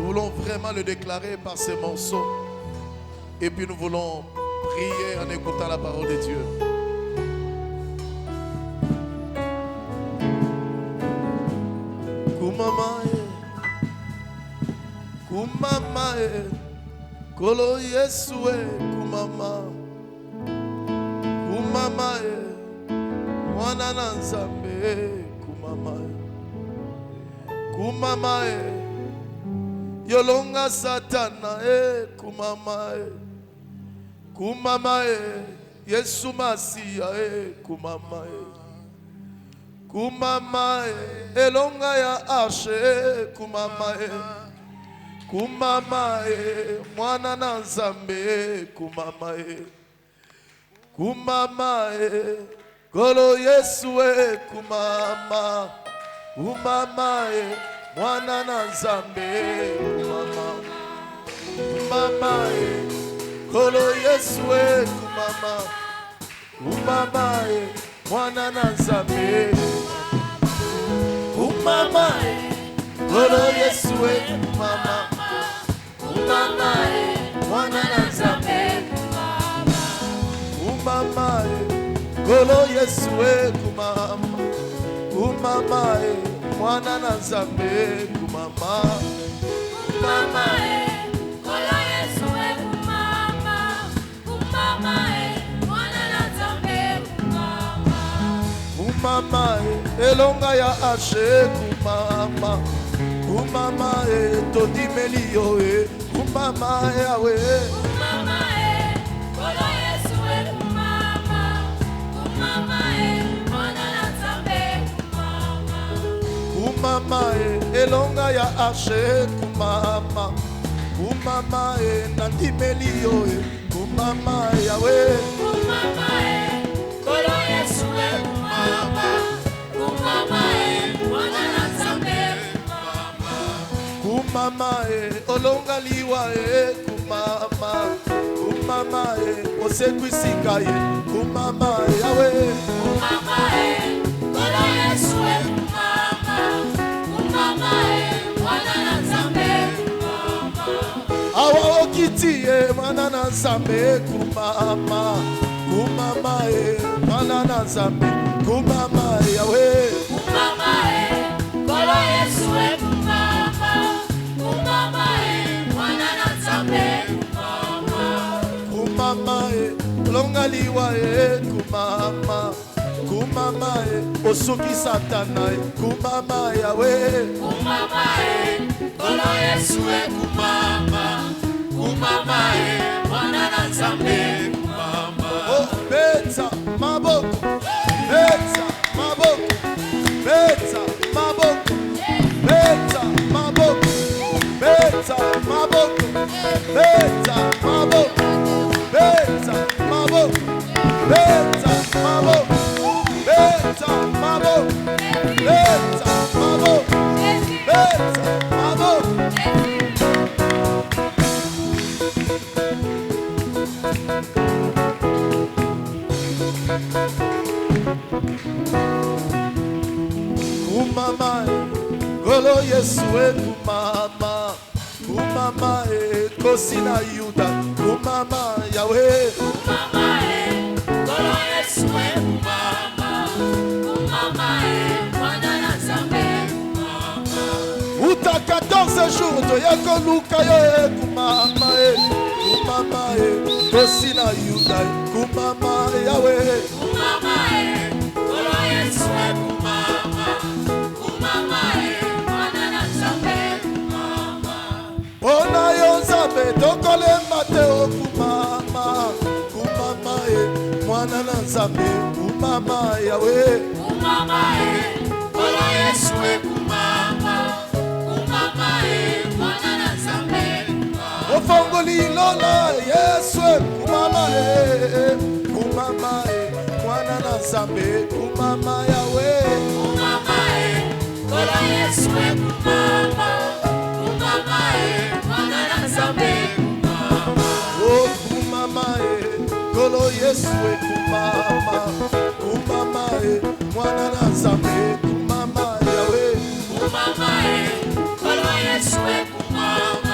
Nous voulons vraiment le déclarer par ces morceaux. Et puis nous voulons prier en écoutant la parole de Dieu. Kumamae, kumamae, kolo Yesue, kumama, kumamae, mwana na Nzambe, kumamae, kumamae, yolonga satana, kumamae, kumamae, Yesu Masia, kumamae. Kumamae, elonga ya ashe, kumamae, kumamae, mwana na Nzambe, kumamae, kumamae, kolo Yesue, kumama, kumamae, mwana na Nzambe, kumama, kumamae, kolo Yesue, kumama, kumamae, mwana na Nzambe. Kumamae, kolo Yesue, kumama, kumamae, mwana na Nzambe. Kumamae, kolo Yesue, kumama, kumamae, mwana na Nzambe. Kumama, kumamae, kolo Yesue, kumama, kumamae, mwana na Nzambe. kumamae, elonga ya ashe, kumama, kumamae, todimeli yo, kumamae, awe. Kumamae, kolo Yesue, kumama, kumamae, mwana na Nzambe. Kumamae, elonga ya ashe, kumama, kumamae, nandimeli yo, kumamae, awe. Kumamae, kolo Yesue, kumama, kumamae, mwana na Nzambe. Kumamae, olonga liwa, kumama, kumamae, osekwisika ye, kumamae, awe. Kumamae, kolo Yesue, kumama, kumamae, mwana na Nzambe. Awa okitiye, mwana na Nzambe, kumama, kumamae, mwana na Nzambe, kumamae, awe. Kumamae, kolo Yesue, kumama, kumamae, mwana na Nzambe. Kumamae, longa liwa, kumama, kumamae, osoki satana, kumamae, awe. Kumamae, kolo Yesue, kumama, kumamae, mwana na Nzambe. Oh, beta, maboko, beta, maboko, beta, maboko, beta, maboko, beta, maboko, beta, maboko, beta, maboko, beta, maboko, beta, maboko, beta, maboko, beta, maboko. Kumamae, kolo Yesue, kumama, kumamae, kosina Yuda, kumama, Yahweh. Kumamae, kolo Yesue, kumama, kumamae, mwana na Nzambe. Uta 14 jours to yakoluka yo, kumama, kumama, kosina Yuda, kumama, Yahweh. Kumamae, kolo Yesue, kumama, kumamae, mwana na Nzambe. Ona yo Nzambe, tokolemba te, kumama, kumama, mwana na Nzambe, kumama, Yahweh. Kumamae, kolo Yesue, kumama, kumamae, mwana na Nzambe. Ofongoli lola Yesue, kumama, kumama, mwana na Nzambe, kumama, Yahweh. Kumamae, kolo Yesue, kumama, kumamae, mwana na Nzambe. Oh, kumama, kolo Yesue, kumama, kumama, mwana na Nzambe, kumama, Yahweh. Kumamae, kolo Yesue, kumama,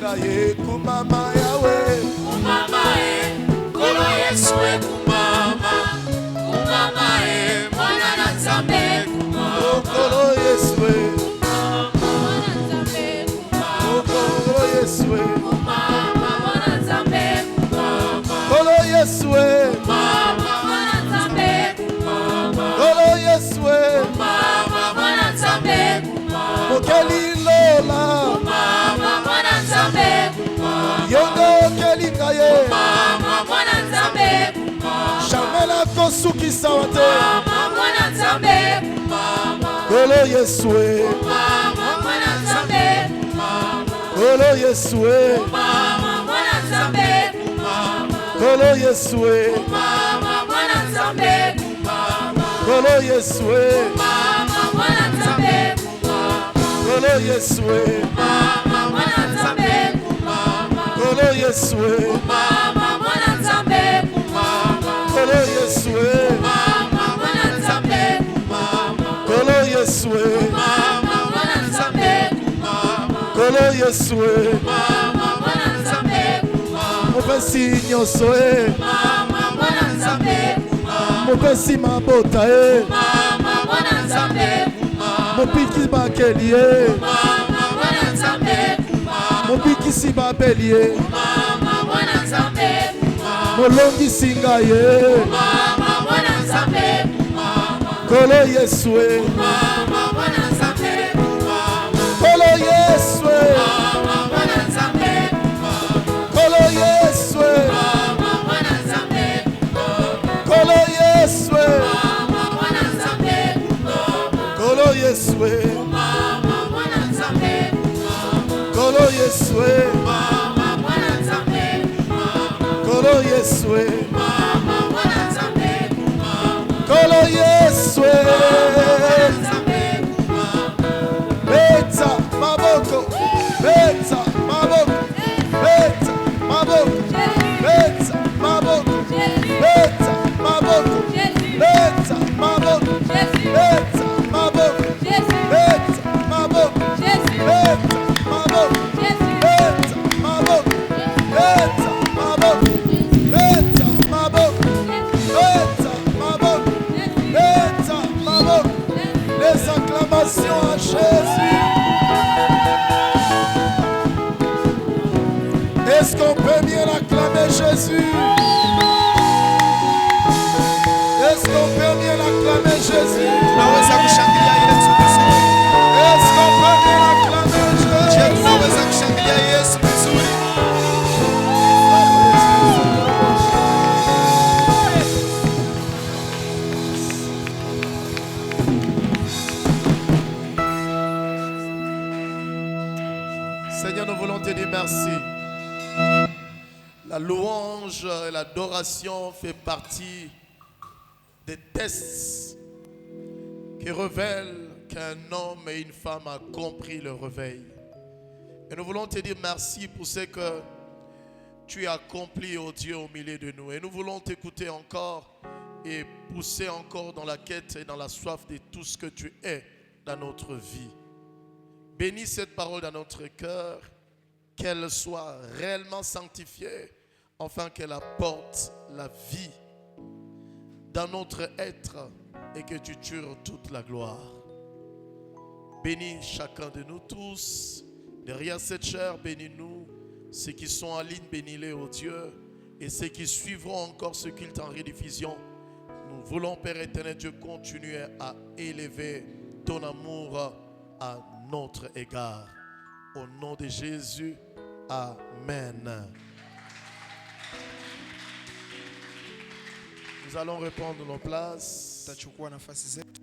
Kaye kumama Yahweh. Kumama Kolo Yesu kumama. Kumama Mwana na Nzambe kumama. Kolo Yesu Mwana Nzambe kumama. Kolo Yesu Kumama Mwana Nzambe kumama. Kolo Yesu Mama Mwana Nzambe kumama. Kolo Yesu Mama Mwana Nzambe kumama. Mokeli Lola Mama Mwana Nzambe kumama. Yongo Keli Kaye Mama Mwana Nzambe kumama. Shamela Kosuki Sawate Mama Mwana Nzambe kumama. Kolo Yesu Mama Mwana Nzambe kumama. Kolo Yesu Mama Mwana Nzambe kumama. Kolo Yesu Mama Mwana Nzambe kumama. Kolo Yesu Mama Mwana Nzambe kumama. Kolo Yesu Mama Mwana Nzambe kumama. Kolo Yesu Mama Mwana Nzambe kumama. Kolo Yesu Mama Mwana Nzambe kumama. Kolo Yesu Mama Mwana Nzambe kumama. Kolo Yesu Mama Mwana Nzambe kumama. Mopesi nyonso Mama Mwana Nzambe kumama. Mopesi mabota Mama Mwana Nzambe kumama. Mopiki bakeli Mama Mwana Nzambe kumama. Mopikisi babeli Mama Mwana Nzambe kumama. Molongisi ngai Mama Mwana Nzambe kumama. Kolo Yesu Mama Mwana Nzambe kumama. Kolo Yesu Mama Mwana Nzambe kumama. Kolo Yesu Mama Mwana Nzambe kumama. Kolo Yesu Mama Mwana Nzambe kumama. Kolo Yesu Mama Mwana Nzambe kumama. Kolo Yesu Mama Mwana Nzambe kumama. Kolo Yesu Mama Mwana Nzambe kumama. Kolo Yesu Nzambe kumama. Beta maboko Beta maboko Beta maboko Beta maboko Beta maboko Beta maboko Beta maboko Beta maboko Beta maboko Beta maboko Beta maboko Beta maboko Beta maboko Beta maboko Les acclamations à Jésus. Est-ce qu'on peut bien acclamer Jésus? Est-ce qu'on peut bien acclamer Jésus? Tunaweza kushangilia Yesu vizuri. Est-ce qu'on peut bien acclamer Je, Jésus? tunaweza kushangilia Yesu vizuri. Seigneur, nous voulons te dire merci. La louange et l'adoration fait partie des tests qui révèlent qu'un homme et une femme ont compris le réveil. Et nous voulons te dire merci pour ce que tu as accompli, oh Dieu, au milieu de nous. Et nous voulons t'écouter encore et pousser encore dans la quête et dans la soif de tout ce que tu es dans notre vie. Bénis cette parole dans notre cœur, qu'elle soit réellement sanctifiée, afin qu'elle apporte la vie dans notre être et que tu tures toute la gloire. Bénis chacun de nous tous. Derrière cette chair, bénis-nous. Ceux qui sont en ligne, bénis-les, ô Dieu. Et ceux qui suivront encore ce culte en rediffusion, nous voulons, Père éternel Dieu, continuer à élever ton amour à notre égard. Au nom de Jésus, Amen. Nous allons reprendre nos places. Tutachukua nafasi zetu.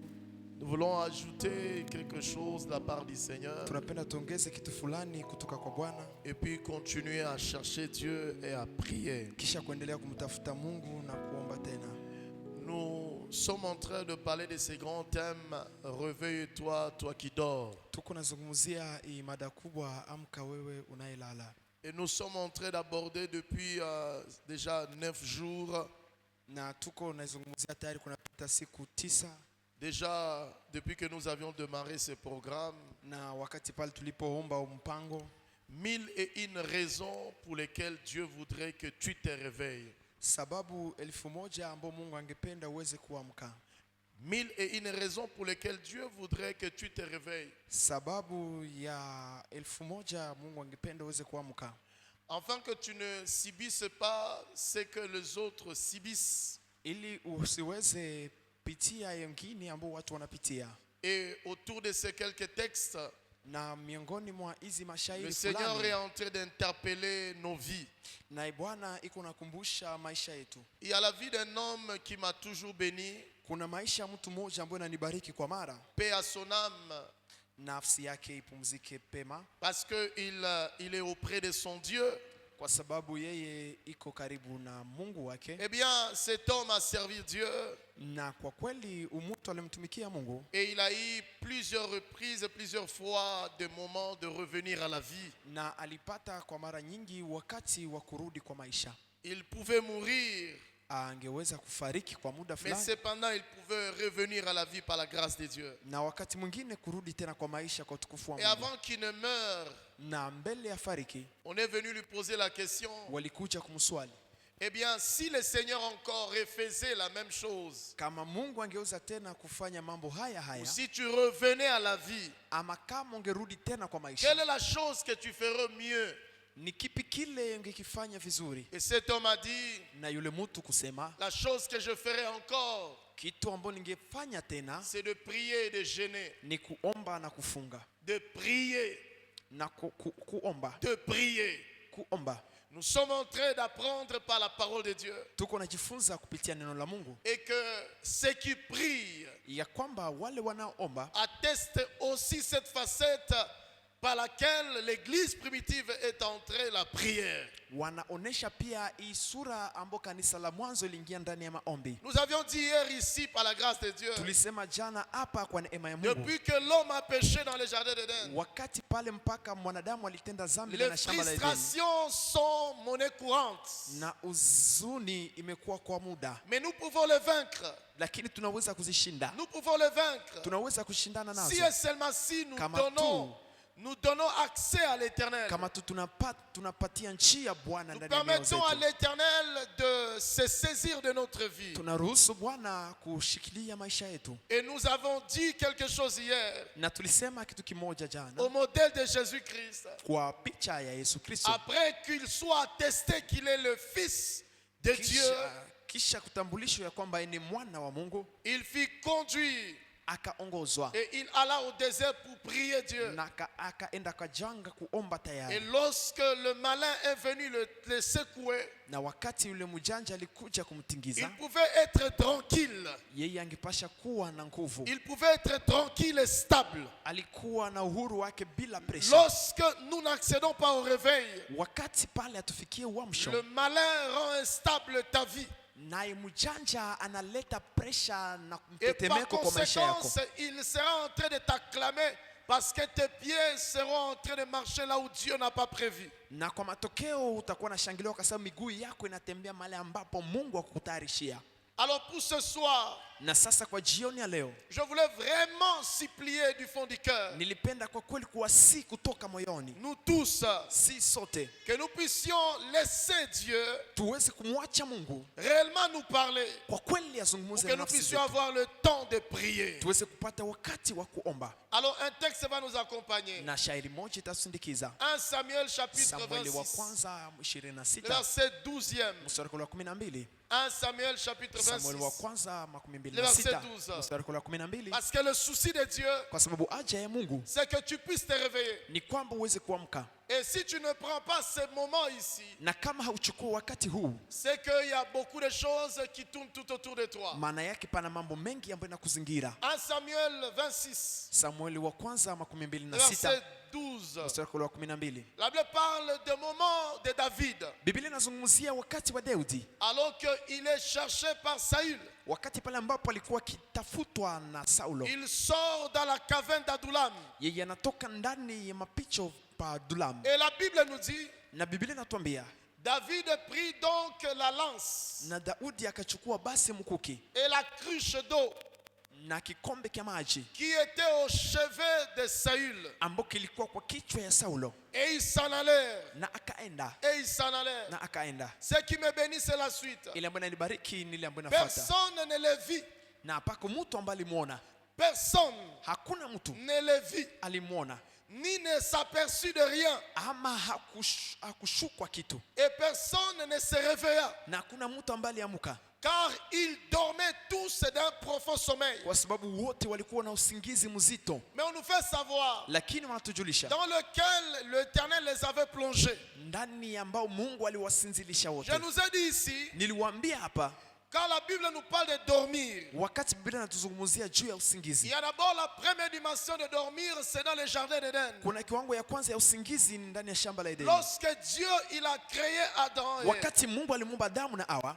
Nous voulons ajouter quelque chose de la part du Seigneur. Tunapenda tuongeze kitu fulani kutoka kwa Bwana. Et puis continuer à chercher Dieu et à prier. Kisha kuendelea kumtafuta Mungu na kuomba tena. Nous sommes en train de parler de ces grands thèmes. Réveille-toi, toi qui dors. Tuko nazungumzia hii mada kubwa, amka wewe unayelala. Et nous sommes en train d'aborder depuis déjà 9 jours. Na tuko nazungumzia tayari kunapita siku 9. Déjà, depuis que nous avions démarré ce programme, na wakati pale tulipoomba mpango, 1001 raisons pour lesquelles Dieu voudrait que tu te réveilles. Sababu 1000 ambao Mungu angependa uweze kuamka. 1001 raisons pour lesquelles Dieu voudrait que tu te réveilles. Sababu ya 1000 Mungu angependa uweze kuamka. Afin que tu ne subisses pas ce que les autres subissent. Ili usiweze pitia yengine ambao watu wanapitia. Et autour de ces quelques textes, Na miongoni mwa hizi mashairi le Seigneur fulani, est en train d'interpeller nos vies. na Bwana iko nakumbusha maisha yetu. Il y a la vie d'un homme qui m'a toujours béni. Kuna maisha ya mtu mmoja ambaye ananibariki kwa mara. Paix à son âme, Nafsi yake ipumzike pema, parce qu'il est auprès de son Dieu. kwa sababu yeye iko karibu na Mungu wake. Eh bien, cet homme a servi Dieu Na kwa kweli umutu alimtumikia Mungu, et il a eu plusieurs reprises, plusieurs fois des moments de revenir à la vie. na alipata kwa mara nyingi wakati wa kurudi kwa maisha. Il pouvait mourir, Angeweza kufariki kwa muda mais fulani, cependant il pouvait revenir à la vie par la grâce de Dieu. na wakati mwingine kurudi tena kwa maisha kwa utukufu wa Et Mungu. avant qu'il ne meure, Na mbele ya fariki on est venu lui poser la question, walikuja kumswali, eh bien, si le Seigneur encore refaisait la même chose, kama Mungu angeweza tena kufanya mambo haya ou haya, si tu revenais à la vie, ama kama ungerudi tena kwa quelle maisha, est la chose que tu ferais mieux? ni kipi kile ungekifanya vizuri? Et cet homme a dit, Na yule mtu kusema, la chose que je ferais encore, kitu ambacho ningefanya tena c'est de prier et de jeûner. ni kuomba na kufunga, De prier, na kuomba de prier. kuomba. Nous sommes en train d'apprendre par la parole de Dieu. Tuko najifunza kupitia neno la Mungu Et que ceux qui prient ya kwamba wale wanaoomba attestent aussi cette facette par laquelle l'église primitive est entrée, la prière. wanaonesha pia hii sura ambayo kanisa la mwanzo iliingia ndani ya maombi. Nous avions dit hier ici par la grâce de Dieu, Tulisema jana hapa kwa neema ya Mungu, depuis que l'homme a péché dans le jardin d'Éden, wakati pale mpaka mwanadamu alitenda dhambi les na shamba la Edeni, frustrations sont monnaie courante. na huzuni imekuwa kwa muda, Mais nous pouvons le vaincre. lakini tunaweza kuzishinda, Nous pouvons le vaincre. tunaweza kushindana Si nazo et seulement si Kama nous donnons accès à l'éternel. kama tu tunapatia njia Bwana Nous ndani ya mioyo permettons à zetu. l'éternel de se saisir de notre vie. Tunaruhusu Bwana kushikilia maisha yetu. Et nous avons dit quelque chose hier Na tulisema kitu kimoja au jana modèle de Jésus-Christ. kwa picha ya Yesu Kristo. Après qu'il soit attesté qu'il est le Fils de Dieu, Kisha kutambulisho ya kwamba yeye ni mwana wa Mungu, il fut conduit akaongozwa et il alla au désert pour prier Dieu. na akaenda kajanga kuomba Et tayari. lorsque le malin est venu le secouer, Na wakati yule mjanja alikuja kumtingiza, il pouvait être tranquille. yeye angepasha kuwa na nguvu, Il pouvait être tranquille et stable. alikuwa na uhuru wake bila presha. Lorsque nous n'accédons pas au réveil, Wakati pale atufikie uamsho, le malin rend instable ta vie. naye mjanja analeta presha na Et par mtetemeko kwa maisha yako, conséquence, il sera en train de t'acclamer parce que tes pieds seront en train de marcher là où Dieu n'a pas prévu. na kwa matokeo utakuwa na shangilio kwa sababu miguu yako inatembea mahali ambapo Mungu hakukutayarishia. Alors pour ce soir, Na sasa kwa jioni ya leo, je voulais vraiment supplier du fond du cœur, nilipenda kwa kweli kuwasihi kutoka moyoni, nous tous, si sote que nous puissions laisser Dieu tuweze kumwacha Mungu réellement nous parler, kwa kweli pour azungumze que na nous nafsi puissions zetu, avoir le temps de prier. tuweze kupata wakati wa kuomba. Alors un texte va nous accompagner. Na shairi moja itasindikiza, 1 Samuel chapitre Samueli wa 26, kwanza 26 verset 12e. mstari wa 12. 1 Samuel chapitre Samueli wa 26. kwanza Le verset 26 12. mstari wa 12. Parce que le souci de Dieu, Kwa sababu haja ya Mungu c'est que tu puisses te réveiller. ni kwamba uweze kuamka, Et si tu ne prends pas ce moment ici, na kama hauchukua wakati huu, c'est qu'il y a beaucoup de choses qui tournent tout autour de toi. maana yake pana mambo mengi ambayo yanakuzingira. 1 Samuel 26, Samueli wa kwanza 26 verset 12. mstari wa 12. La Bible parle des moments de David, Biblia inazungumzia wakati wa Daudi, alors qu'il est cherché par Saül. wakati pale ambapo alikuwa akitafutwa na Saulo. Il sort dans la caverne d'Adullam. Yeye anatoka ndani ya mapicho pa Adulam, Et la Bible nous dit, na Biblia inatuambia, David prit donc la lance na Daudi akachukua basi mkuki et la cruche d'eau na kikombe cha maji qui était au chevet de Saül. ambao kilikuwa kwa kichwa ya Saulo, Et ils s'en allèrent. na akaenda Et ils s'en allèrent. na akaenda. Ce qui me bénit, c'est la suite. Ile ambayo inanibariki ni ile ambayo inafuata, Personne ne le vit. na hapako mtu ambaye alimuona, Personne hakuna mtu ne le vit. alimuona Ni ne s'aperçut de rien. ama hakushukwa kitu, Et personne ne se réveilla. na hakuna mtu ambaye aliamuka, Car ils dormaient tous d'un profond sommeil. kwa sababu wote walikuwa na usingizi mzito. Mais on nous fait savoir Lakini wanatujulisha dans lequel l'Éternel les avait plongés. ndani ambao Mungu aliwasinzilisha wote. Je nous ai dit ici, Niliwaambia hapa, quand la Bible nous parle de dormir, wakati Biblia inatuzungumzia juu ya il usingizi, y a d'abord la première dimension de dormir, c'est dans le jardin d'Éden. kuna kiwango ya kwanza ya usingizi ni ndani ya shamba la Edeni. Lorsque Dieu il a créé Adam, Wakati Mungu alimuumba Adamu na Hawa,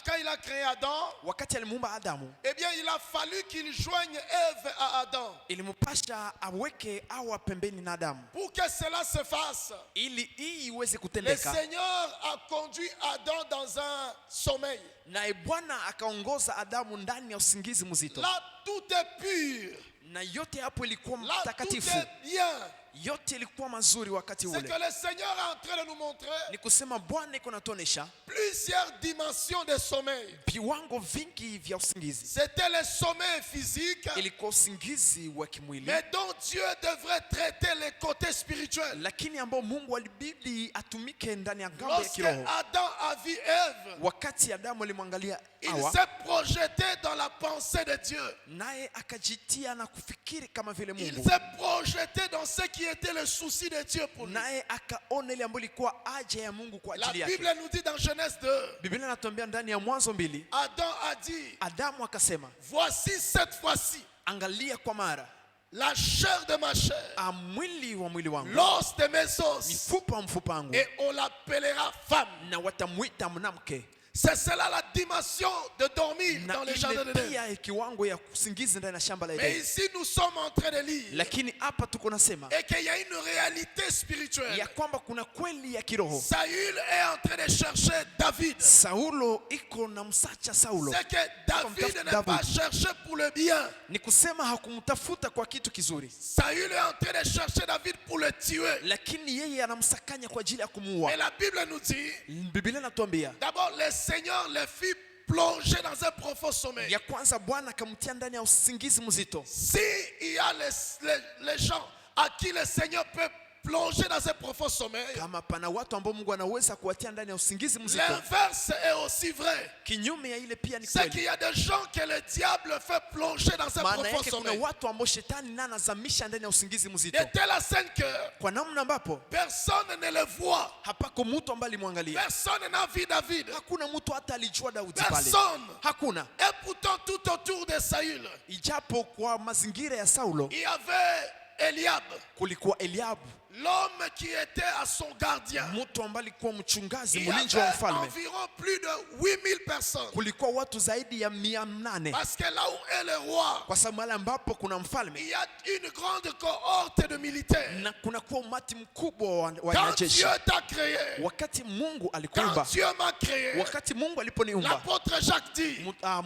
quand il a créé Adam, wakati alimuumba Adamu, eh bien il a fallu qu'il joigne Ève à Adam. ilimpasha aweke Hawa pembeni na Adamu Pour que cela se fasse, ili hii iweze le kutendeka. Seigneur a conduit Adam dans un sommeil. Naye Bwana akaongoza Adamu ndani ya usingizi mzito, Là, tout est pur. na yote hapo ilikuwa Là, tout mtakatifu, est bien. yote ilikuwa mazuri. Wakati C'est ule que le Seigneur est en train de nous montrer ni kusema Bwana iko natuonesha plusieurs dimensions de sommeil. viwango vingi vya usingizi. C'était le sommeil physique, Ilikuwa usingizi wa kimwili, mais dont Dieu devrait traiter les côtés spirituels. lakini ambao Mungu alibidi atumike ndani ya ngambo ya Lorsque kiroho. Adam a vu Ève, Wakati Adamu alimwangalia il Hawa, s'est projeté dans la pensée de Dieu. naye akajitia na kufikiri kama vile Il Mungu, s'est projeté dans ce qui était le souci de Dieu pour lui. naye akaona ile ambayo ilikuwa haja ya Mungu kwa La ajili yake. Bible nous dit dans Genèse 2, Biblia inatuambia ndani ya Mwanzo 2, Adam a dit, Adamu akasema, voici cette fois-ci angalia kwa mara la chair de ma chair, mwili wa mwili wangu, l'os de mes os, mifupa wa mfupa wangu, et on l'appellera femme. na watamwita mwanamke. C'est cela la dimension de dormir Na dans les ile jardins d'Éden. pia kiwango ya kusingiza ndani ya shamba la Mais Edeni. ici, nous sommes en train de lire Lakini hapa tuko nasema et qu'il y a une réalité spirituelle. ya kwamba kuna kweli ya kiroho. Saül est en train de chercher David. Saulo iko na msacha Saulo, C'est que David Comme n'est pas cherché pour le bien. ni kusema hakumtafuta kwa kitu kizuri, Saül est en train de chercher David pour le tuer. lakini yeye anamsakanya kwa ajili ya Et kumuua. la Bible nous dit, Biblia inatuambia d'abord, le Seigneur les fit plonger dans un profond sommeil. ya kwanza Bwana akamtia ndani ya usingizi mzito. Si il y a les gens à qui le Seigneur peut plonger dans un profond sommeil, Kama pana watu ambao Mungu anaweza kuwatia ndani ya usingizi mzito, l'inverse est aussi vrai. kinyume ya ile pia ni C'est qu'il kweli. y a des gens que le diable fait plonger dans un Maana profond yake kuna sommeil. watu ambao shetani na anazamisha ndani ya usingizi De mzito, telle scène que kwa namna ambapo personne ne le voit. hapako mtu ambaye alimwangalia. Personne n'a vu David. Hakuna mtu hata alijua Daudi pale, Personne. hakuna. Et pourtant, tout autour de Saül, Ijapo kwa mazingira ya Saulo il y avait Eliab, kulikuwa Eliabu, l'homme qui était à son gardien. mtu ambaye alikuwa mchungazi, Il y mlinzi wa avait mfalme. environ plus de 8000 personnes. Kulikuwa watu zaidi ya 800, Parce que là où est le roi, kwa sababu mahali ambapo kuna il mfalme y a une grande cohorte de militaires. na kunakuwa umati mkubwa wa Quand wanajeshi. Dieu t'a créé, Wakati Mungu quand alikuumba, Dieu m'a créé, wakati Mungu aliponiumba, l'apôtre Jacques dit,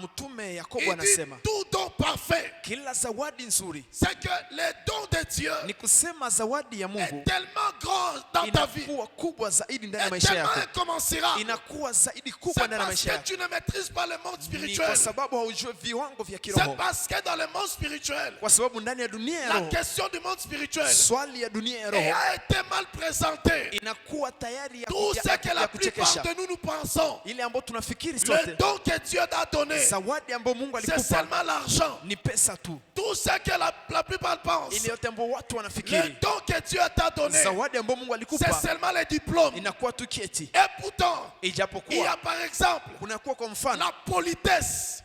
mtume Yakobo il dit anasema tout don parfait. kila zawadi nzuri, C'est que les dons de Dieu ni kusema zawadi ya Mungu est tellement grand dans ta vie. inakuwa kubwa zaidi ndani ya Et maisha tellement yako, incommensurable. inakuwa zaidi kubwa C'est ndani ya parce maisha que yako. tu ne maîtrises pas le monde Ni spirituel. kwa sababu haujui viwango vya C'est kiroho, parce que dans le monde spirituel, kwa sababu ndani ya dunia ya la roho, question du monde spirituel swali ya dunia ya roho a été mal présentée. inakuwa tayari Tout ce que la plupart kuchekesha. de nous pensons, Ile ambayo tunafikiri le sote, don que Dieu t'a donné, zawadi ambayo Mungu c'est alikupa seulement l'argent. ni pesa tu. Tout ce que la plupart pensent, Ile yote ambayo watu le wanafikiri, don que Dieu t'a donné, zawadi ambayo Mungu c'est alikupa seulement les diplômes. inakuwa tu kieti. Et pourtant, il y a Ijapokuwa par exemple kunakuwa kwa mfano la politesse.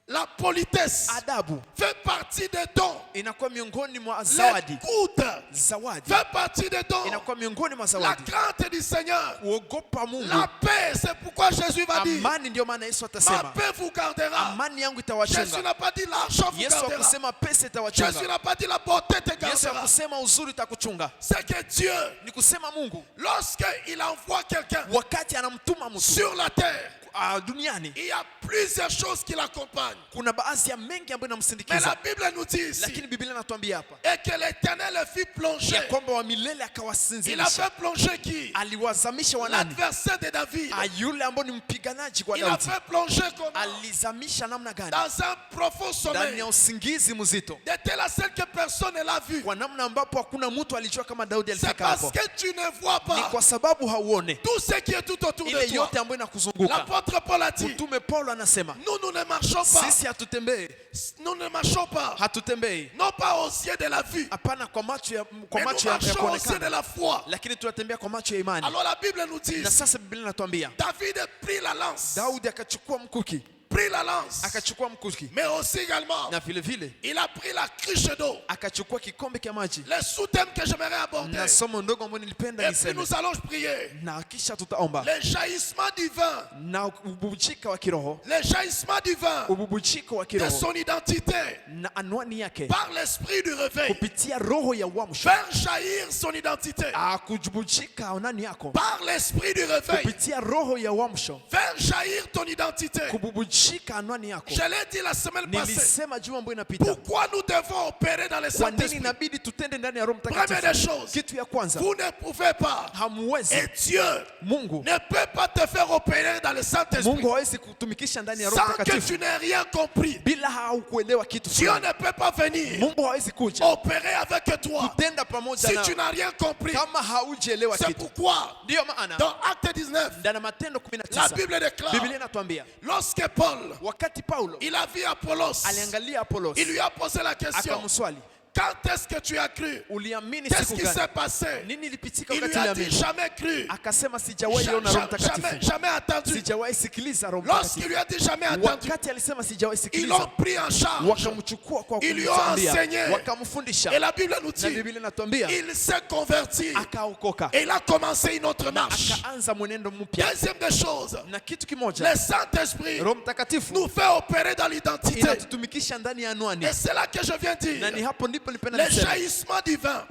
La politesse adabu fait partie des dons. inakuwa miongoni mwa zawadi. L'écoute Zawadi fait partie des dons. inakuwa miongoni mwa La zawadi. crainte du Seigneur, Kuogopa Mungu, la paix, c'est pourquoi Jésus va dire, amani. Ndio maana Yesu ma atasema paix vous gardera. amani yangu Jésus itawachunga. n'a pas dit l'argent vous Yesu gardera. akusema pesa Jésus itawachunga. n'a pas dit la beauté te Yesu gardera. akusema uzuri itakuchunga. C'est que Dieu, Ni kusema Mungu lorsqu'il envoie quelqu'un wakati anamtuma mtu sur la terre, duniani, il y a plusieurs choses qui l'accompagnent. kuna baadhi ya mengi ambayo Mais la inamsindikiza, Bible nous dit ici, lakini Biblia inatuambia hapa et que l'Éternel le fit plonger. ya kwamba wa milele Il a akawasinzirisha. fait plonger qui? Aliwazamisha wanani? L'adversaire de David. Yule ambao ni mpiganaji kwa Il a Daudi. fait plonger comment? Alizamisha namna gani? Dans un profond Ndani sommeil. ya usingizi mzito, De telle sorte que personne ne l'a vu. kwa namna ambapo hakuna mtu alijua kama Daudi C'est alifika parce hapo. que tu ne vois Ni pas kwa sababu hauone tout ce qui est tout autour de ile toi. yote ambayo inakuzunguka. L'apôtre Paul a dit, Mtume Paulo anasema nous ne marchons pas. sisi hatutembei, Nous ne marchons pas. hatutembei Non pas aux yeux de la vue. hapana kwa macho ya Mais nous marchons aux yeux de kuonekana, la foi. lakini tunatembea kwa macho ya imani. Alors la Bible nous dit, Na sasa Biblia inatuambia David prit la lance. Daudi akachukua mkuki, Prit la lance. akachukua mkuki, Mais aussi également, na vile vile il a pris la cruche d'eau. akachukua kikombe cha maji. Les sous-thèmes que j'aimerais aborder. Na somo ndogo ambalo nilipenda Et puis niseme, nous allons prier. na kisha tutaomba. Les jaillissements du vin. Na ububujika wa kiroho, Les jaillissements du vin. ububujiko wa De kiroho son identité. na anwani yake Par l'esprit du réveil. kupitia roho ya uamsho, Faire jaillir son identité. akujubujika anwani yako Par l'esprit du réveil. kupitia roho ya uamsho, Faire jaillir ton identité. kububujika anwani yako. Je l'ai dit la semaine passée. Nilisema juma ambayo inapita, Pourquoi nous devons opérer dans le kwa nini Saint-Esprit? inabidi tutende ndani ya Roho Première des Mtakatifu. choses, Kitu ya kwanza, vous ne pouvez pas. hamwezi, Et Dieu Mungu ne peut pas te faire opérer dans le Saint-Esprit Mungu hawezi kutumikisha ndani ya Roho sans que Mtakatifu tu n'aies rien compris. bila haukuelewa kitu Dieu fulani. ne peut pas venir Mungu hawezi kuja opérer avec toi kutenda pamoja si na tu n'as rien compris. kama haujaelewa C'est kitu. pourquoi, Ndiyo maana dans Acte 19, ndani ya Matendo la 19 Bible déclare, Biblia inatuambia lorsque Paul, wakati Paulo il a vu Apollos, aliangalia Apolos, il lui a posé la question, akamswali, quand est-ce que tu as cru? uliamini Qu'est-ce siku qui gani? s'est passé? Nini ilipitika Il lui wakati a dit, uliamini? jamais cru, Akasema sijawahi ona Roho Mtakatifu, jamais entendu. sijawahi sikiliza Roho Lorsqu'il Mtakatifu. lui a dit jamais entendu, Wakati alisema sijawahi ils sikiliza, l'ont pris en charge. wakamchukua kwa Ils lui ont kumsambia, enseigné. wakamfundisha, Et la Bible nous na dit, Biblia inatuambia il s'est converti akaokoka, et il a commencé une autre marche. akaanza mwenendo mpya. Deuxième des choses, Na kitu kimoja, le Saint-Esprit Roho Mtakatifu nous fait opérer dans l'identité. inatutumikisha ndani ya anwani, Et c'est là que je viens na ni dire, hapo ndipo nilipenda le niseme jaillissement divin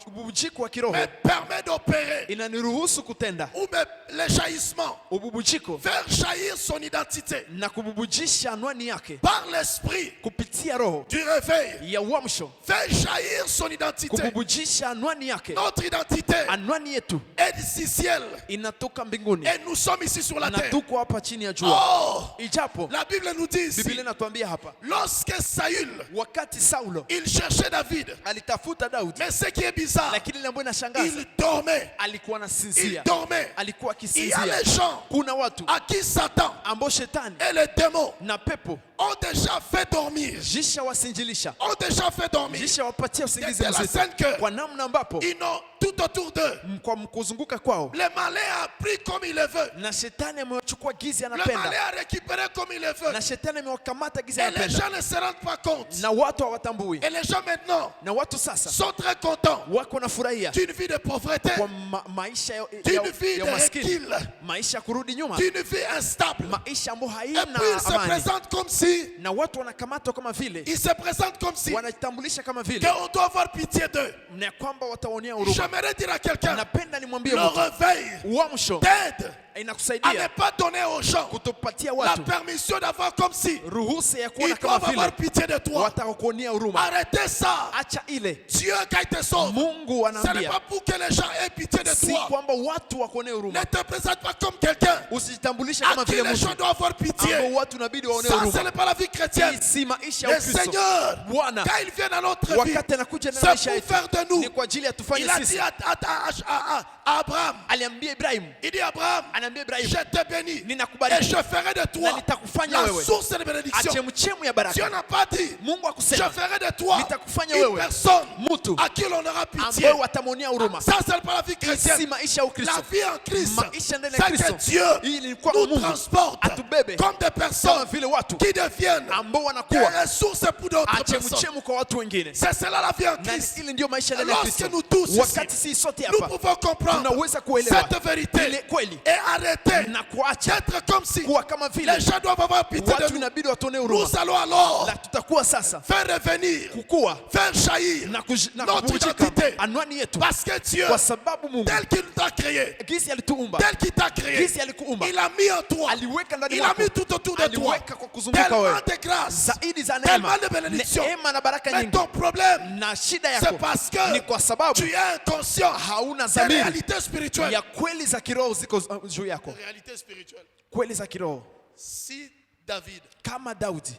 ububujiko wa kiroho me permet d'opérer, inaniruhusu kutenda ou même le jaillissement, ububujiko faire jaillir son identité na kububujisha anwani yake par l'esprit kupitia roho du réveil, ya uamsho, faire jaillir son identité. kububujisha anwani yake. Notre identité Anwani yetu est d'ici ciel inatoka mbinguni et nous sommes ici sur la na terre. tuko hapa chini ya jua. Oh, Ijapo la Bible nous dit ici, Biblia inatuambia hapa, lorsque Saül, wakati Saulo il cherchait David, alitafuta Daudi, mais ce qui est bizarre, lakini ile ambayo inashangaza, il dormait, alikuwa il anasinzia, dormait. alikuwa Il y a akisinzia. les gens Kuna watu à qui Satan ambao shetani et les démons na pepo ont déjà fait dormir, jisha wasinjilisha, ont déjà fait dormir. jisha wapatia usingizi De la mzito, scène que kwa namna ambapo ils n'ont tout autour d'eux. kwa mkuzunguka kwao, Le malin a pris comme il le veut. na shetani amewachukua gizi Le malin anapenda, a récupéré comme il le veut. na shetani amewakamata gizi Et les anapenda, gens ne se rendent pas compte. na watu hawatambui, Et les gens maintenant na watu sasa sont très contents wako na furahia d'une vie de pauvreté, kwa maisha d'une vie ya de umaskini, recul, maisha ya kurudi nyuma, d'une vie instable. maisha ambayo Et haina puis ils se amani, présentent comme si, na watu wanakamatwa kama vile, ils se présentent comme si, wanajitambulisha kama vile, qu'on doit avoir pitié d'eux. na kwamba wataonea huruma. J'aimerais dire à quelqu'un, Napenda nimwambie le mtu, réveil uamsho t'aide à ne inakusaidia pas donner aux gens kutopatia la watu permission d'avoir comme si ruhusa ya kuona ils kama doivent avoir vile pitié de toi. watakuonea huruma. Arrêtez ça. Acha ile. Dieu qui te sauve, Mungu ce n'est anaambia pas pour que les gens aient pitié de si toi. kwamba watu wakuonee Ne huruma, te présente pas comme quelqu'un usijitambulishe à kama qui vile les gens mtu doivent avoir pitié. ambao watu inabidi waonee Ça, ce huruma. n'est pas la vie chrétienne. Hii si maisha ya Le Ukristo. Seigneur, Bwana quand il vient dans notre vie, wakati anakuja na c'est maisha pour yetu faire de nous. ni kwa ajili ya tufanye Il a sisi. dit à Abraham, Aliambia Ibrahimu, il dit Abraham, anaambia je Ibrahimu, te bénis et ninakubariki je ferai de na toi nitakufanya la wewe source de bénédiction. chemchemu ya Dieu baraka. n'a pas dit, Mungu je akusema ferai de toi nitakufanya une wewe personne mtu à qui l'on aura pitié. ambaye watamwonea huruma. Ça, c'est pas la vie Si chrétienne. maisha ya La Ukristo, vie en Christ, maisha ndani ya c'est que Kristo, Dieu ili ni kwamba nous Mungu transporte atubebe comme des kama personnes vile watu qui deviennent ambao des wanakuwa ressources pour d'autres personnes. chemchemu kwa watu wengine, C'est cela la vie en na Christ. ili ndio maisha ndani ya Lorsque Kristo. nous tous ici, Wakati si sote nous hapa pouvons comprendre tunaweza ce kuelewa cette vérité ile kweli et arrêter na kuacha d'être comme si kuwa kama vile les gens doivent avoir pitié de watu nous. inabidi watone huruma. Nous allons alors La tutakuwa sasa faire revenir, kukua faire jaillir na notre kubujika identité. anwani yetu, Parce que Dieu, kwa sababu Mungu tel qu'il t'a créé, gisi alituumba, tel qu'il t'a créé, gisi alikuumba, il a mis en toi, aliweka ndani il a mwako, mis tout autour de toi aliweka kwa kuzunguka tellement wewe de grâce, zaidi za tellement neema, de bénédictions. neema na baraka Mais nyingi. ton problème, Na shida c'est yako parce ni que kwa sababu tu es inconscient hauna des dhamiri réalités spirituelles. ya kweli za kiroho ziko juu yako, Réalité spirituelle. kweli za kiroho. Si David, Kama Daudi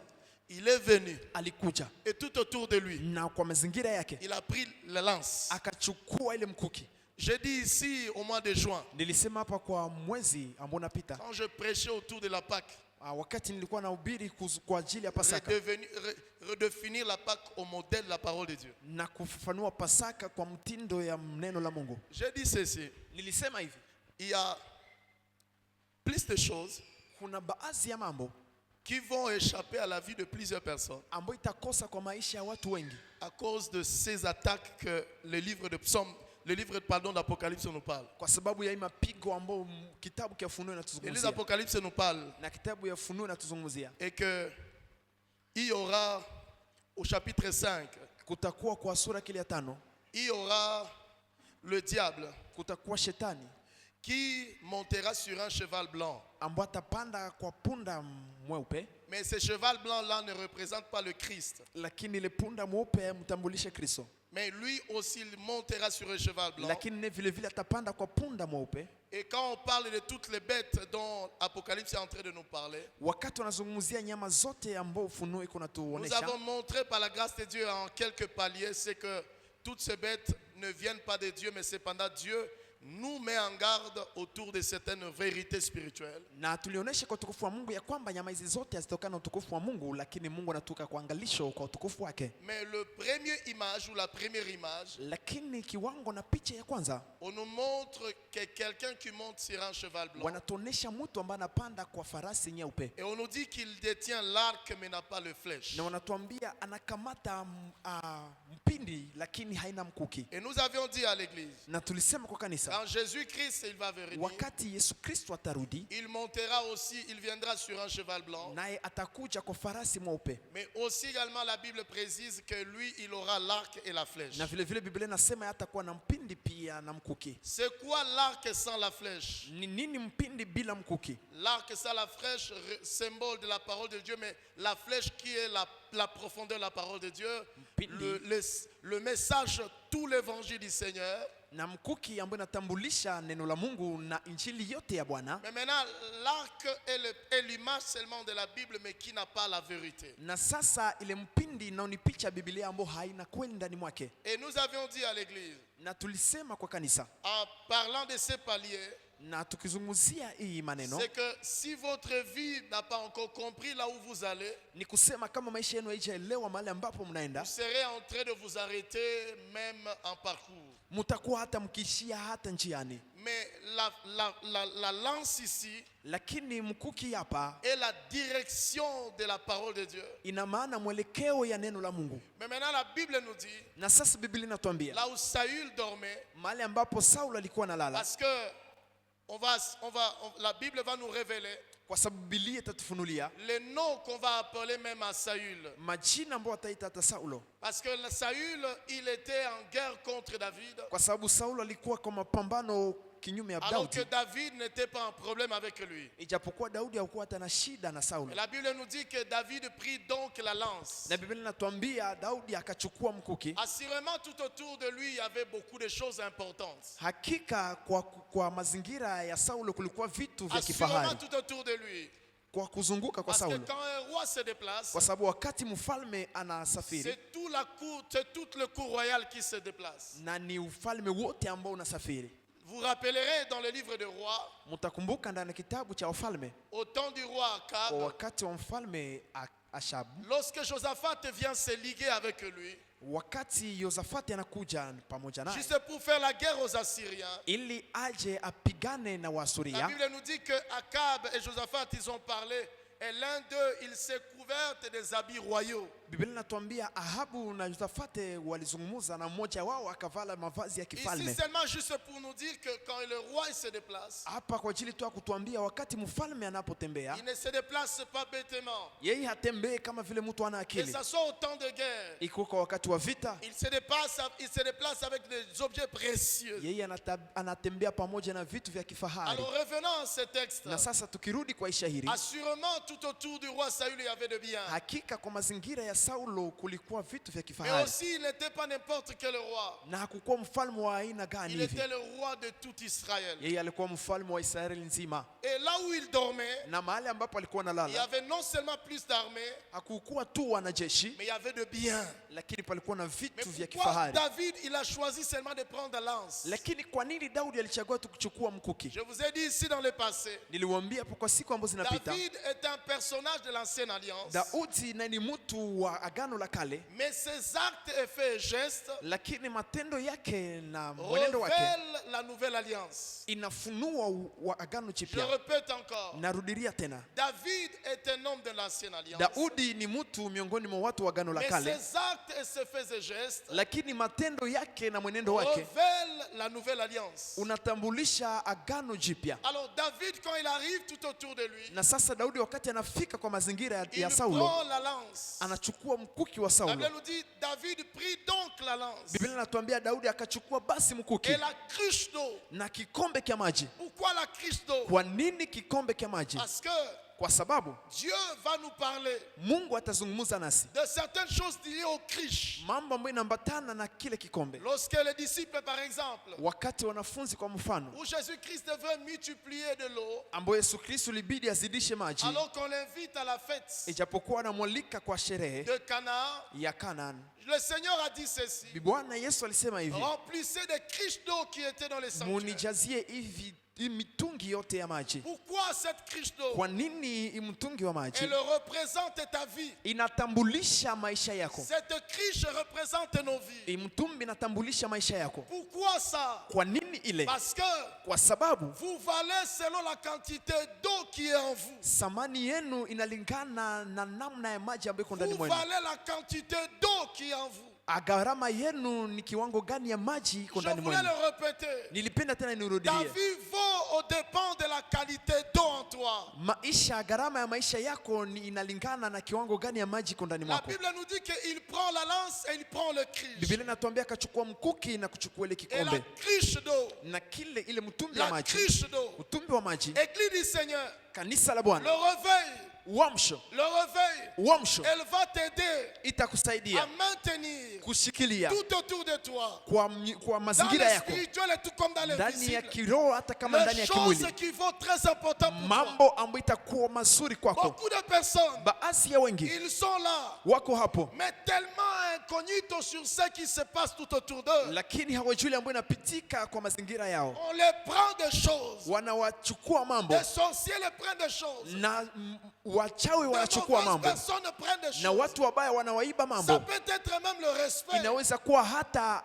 il est venu alikuja et tout autour de lui, na kwa mazingira yake il a pris la lance. akachukua ile mkuki. J'ai dit ici au mois de juin, Nilisema hapa kwa mwezi ambao unapita, quand je prêchais autour de la Pâque, wakati nilikuwa nahubiri kwa ajili ya Pasaka redéfinir la Pâque au modèle de la parole de Dieu. na kufafanua Pasaka kwa mtindo ya neno la Mungu. J'ai dit ceci, Nilisema hivi, il y a plus de choses kuna baadhi ya mambo qui vont échapper à la vie de plusieurs personnes ambayo itakosa kwa maisha ya watu wengi à cause de ces attaques que le livre de Psaume, le livre d'Apocalypse nous parle. kwa sababu ya hii mapigo ambayo kitabu cha Ufunuo Et les inatuzungumzia, Apocalypse nous parle na kitabu ya Ufunuo inatuzungumzia et que il y aura au chapitre 5, kutakuwa kwa sura kile ya 5, il y aura le diable kutakuwa shetani qui montera sur un cheval blanc. ambaye atapanda kwa punda mweupe, Mais ce cheval blanc-là ne représente pas le Christ. lakini ile punda mweupe mtambulishe Kristo, Mais lui aussi, il montera sur un cheval blanc. lakini ne vile vile atapanda kwa punda mweupe. Et quand on parle de toutes les bêtes dont Apocalypse est en train de nous parler, Wakati wanazungumzia nyama zote ambao Ufunuo iko nous natuonesha, avons montré par la grâce de Dieu en quelques paliers, c'est que toutes ces bêtes ne viennent pas de Dieu, mais cependant Dieu nous met en garde autour de certaines vérités spirituelles. na tulionyesha kwa utukufu wa Mungu ya kwamba nyama hizi zote hazitokana na utukufu wa Mungu, lakini Mungu anatuka kwa angalisho kwa utukufu wake. Mais le premier image ou la première image, Lakini kiwango na picha ya kwanza on nous montre que quelqu'un qui monte sur un cheval blanc. wanatuonesha mtu ambaye anapanda kwa farasi nyeupe, Et on nous dit qu'il détient l'arc mais n'a pas le flèche. na wanatuambia anakamata mpindi lakini haina mkuki. Et nous avions dit à l'église, Na tulisema kwa kanisa, quand Jésus-Christ il va venir, wakati Yesu Kristo atarudi, il montera aussi, il viendra sur un cheval blanc. naye atakuja kwa farasi mweupe, Mais aussi également la Bible précise que lui, il aura l'arc et la flèche. na vile vile Biblia inasema atakuwa na mpindi pia na mkuki. C'est quoi l'arc sans la flèche? Ni nini mpindi bila mkuki? L'arc sans la flèche, symbole de la parole de Dieu, mais la flèche qui est la profondeur de la parole de Dieu, le message, tout l'évangile du Seigneur. Na mkuki ambayo inatambulisha neno la Mungu na injili yote ya Bwana. Mais maintenant, l'arc est l'image seulement de la Bible, mais qui n'a pas la vérité. Na sasa ile mpindi nao ni picha ya Biblia ambayo haina kweli ndani mwake. Et nous avions dit à l'église, Na tulisema kwa kanisa, en parlant de ces paliers, na tukizungumzia hii maneno, c'est que si votre vie n'a pas encore compris là où vous allez, ni kusema kama maisha yenu haijaelewa mahali ambapo mnaenda, vous serez en train de vous arrêter même en parcours. mtakuwa hata mkishia hata njiani. Mais la lance ici Lakini mkuki hapa est la direction de la parole de Dieu. ina maana mwelekeo ya neno la Mungu. Mais maintenant la Bible nous dit, Na sasa Biblia inatuambia là où Saül dormait, mahali ambapo Saulo alikuwa analala, parce que la Bible va nous révéler kwa sababu Biblia itatufunulia les noms qu'on va appeler même à Saül. majina ambayo ataita hata Saulo, Parce que Saül, il était en guerre contre David, kwa sababu Saulo alikuwa kwa mapambano kinyume ya alors que Daudi, David n'était pas en problème avec lui. ijapokuwa Daudi hakuwa hata na shida na Et Saulo. la Bible nous dit que David prit donc la lance. Na Biblia inatuambia Daudi akachukua mkuki. Assurément, tout autour de lui, il y avait beaucoup de choses importantes. Hakika kwa mazingira ya Saulo kulikuwa vitu vya Assurément, kifahari tout autour de lui. kwa kuzunguka kwa Parce que Saulo, quand un roi se déplace, kwa sababu wakati mfalme anasafiri c'est toute le cour royale qui se déplace. na ni ufalme wote ambao unasafiri. Vous rappellerez dans le livre de Rois, Mtakumbuka ndani ya kitabu cha Wafalme, au temps du roi kwa Akab, wakati wa mfalme Ashabu, lorsque Josaphat vient se liguer avec lui, wakati Yosafati anakuja pamoja naye juste pour faire la guerre aux Assyriens, ili aje apigane na la Waasuria, Bible nous dit que Akab et Josaphat, ils ont parlé, et l'un d'eux, il s'est couvert des habits royaux. Biblia inatuambia Ahabu na Yosafate walizungumza na mmoja wao akavala mavazi ya Ici kifalme. seulement juste pour nous dire que quand le roi il se déplace, Hapa kwa ajili tu ya kutuambia wakati mfalme anapotembea, il ne se déplace pas bêtement. yeye hatembei kama vile mtu ana Que akili. ça soit au temps de guerre, Iko kwa wakati wa vita, il se déplace avec des objets précieux. yeye anatembea pamoja na vitu vya kifahari. Alors revenons à ce texte. Na sasa tukirudi kwa isha hili, Assurément tout autour du roi Saül il y avait de bien. hakika kwa mazingira ya Saulo kulikuwa vitu vya Mais kifahari. aussi il n'était pas n'importe quel roi. Na hakukuwa mfalme wa aina gani Il hivi. était le roi de tout Israël. Yeye alikuwa mfalme wa Israeli nzima. Et là où il dormait, Na mahali ambapo alikuwa il y analala, avait non seulement plus d'armées, hakukuwa tu wanajeshi, mais il y avait de biens. lakini palikuwa na Mais vitu vya pourquoi kifahari. David il a choisi seulement de prendre la lance? Lakini kwa nini Daudi alichagua tu kuchukua mkuki? Je vous ai dit ici dans le passé, Niliwaambia hapo kwa siku ambazo zinapita, David est un personnage de l'ancienne alliance. Daudi na ni mtu wa agano la kale, Mais ses actes et faits et gestes lakini matendo yake na mwenendo wake révèlent la nouvelle alliance. inafunua wa agano Je jipya. répète encore, Narudilia tena, David est un homme de l'ancienne alliance. Daudi ni mtu miongoni mwa watu wa agano la Mais kale, ses actes et ses faits et gestes lakini matendo yake na mwenendo wake révèlent la nouvelle alliance. unatambulisha agano jipya. Alors David, quand il arrive tout autour de lui, Na sasa Daudi wakati anafika kwa mazingira il ya Saulo, prend la lance. anachukua mkuki wa La Saulo. Bible nous dit, David prit donc la lance Biblia inatuambia Daudi akachukua basi mkuki et la cruche d'eau. na kikombe cha maji. Pourquoi la cruche d'eau? Kwa nini kikombe cha maji? Parce que Kwa sababu Dieu va nous parler Mungu atazungumza nasi de certaines choses liées aux cruches. mambo ambayo inaambatana na kile kikombe. Lorsque les disciples, par exemple, Wakati wanafunzi kwa mfano où Jésus-Christ devait multiplier de l'eau, ambao Yesu Kristo libidi azidishe maji, alors qu'on l'invite à la fête ijapokuwa anamwalika kwa sherehe de Cana, ya Kanaan, le Seigneur a dit ceci: Bwana Yesu alisema hivi, remplissez des cruches d'eau qui étaient dans les sanctuaires. munijazie hivi hii mitungi yote ya maji. Pourquoi cette cruche d'eau? Kwa nini hii mtungi wa maji? Elle représente ta vie. Inatambulisha maisha yako. Cette cruche représente nos vies. Hii mtumbi inatambulisha maisha yako. Pourquoi ça? Kwa nini ile? Parce que Kwa sababu vous valez selon la quantité d'eau qui est en vous. thamani yenu inalingana na namna ya maji ambayo iko ndani Vous mwenu. valez la quantité d'eau qui est en vous. Gharama yenu ni kiwango gani ya maji iko Je ndani voulais mwenu. le répéter. Nilipenda tena Ta nirudie. vie vaut au dépend de la qualité d'eau en toi. Maisha, gharama ya maisha yako ni inalingana na kiwango gani ya maji iko ndani La mwako. Bible nous dit qu'il prend la lance et il prend le cruche. Biblia inatuambia akachukua mkuki na kuchukua ile Et la kikombe cruche d'eau, na ile mtumbi wa la maji, cruche d'eau. mtumbi wa maji, Église du Seigneur, kanisa la le Bwana, réveil, uamsho, elle va t'aider à itakusaidia maintenir kushikilia tout autour de toi, kwa dans mazingira le yako, spirituel et tout comme dans le ndani ya visible, kiroho hata kama ndani les ya choses kimwili, qui vont très important pour toi. mambo ambayo itakuwa mazuri kwako. Beaucoup de personnes, Baadhi ya wengi ils sont là, wako hapo, mais tellement incognito sur ce qui se passe tout autour d'eux. lakini hawajui ambayo inapitika kwa mazingira yao. On les prend des choses. Wanawachukua mambo Des sorciers les prennent des choses. na wachawi De wanachukua mauvaises mambo personnes prennent des na choses. watu wabaya wanawaiba Ça mambo. peut être même le respect. Inaweza kuwa hata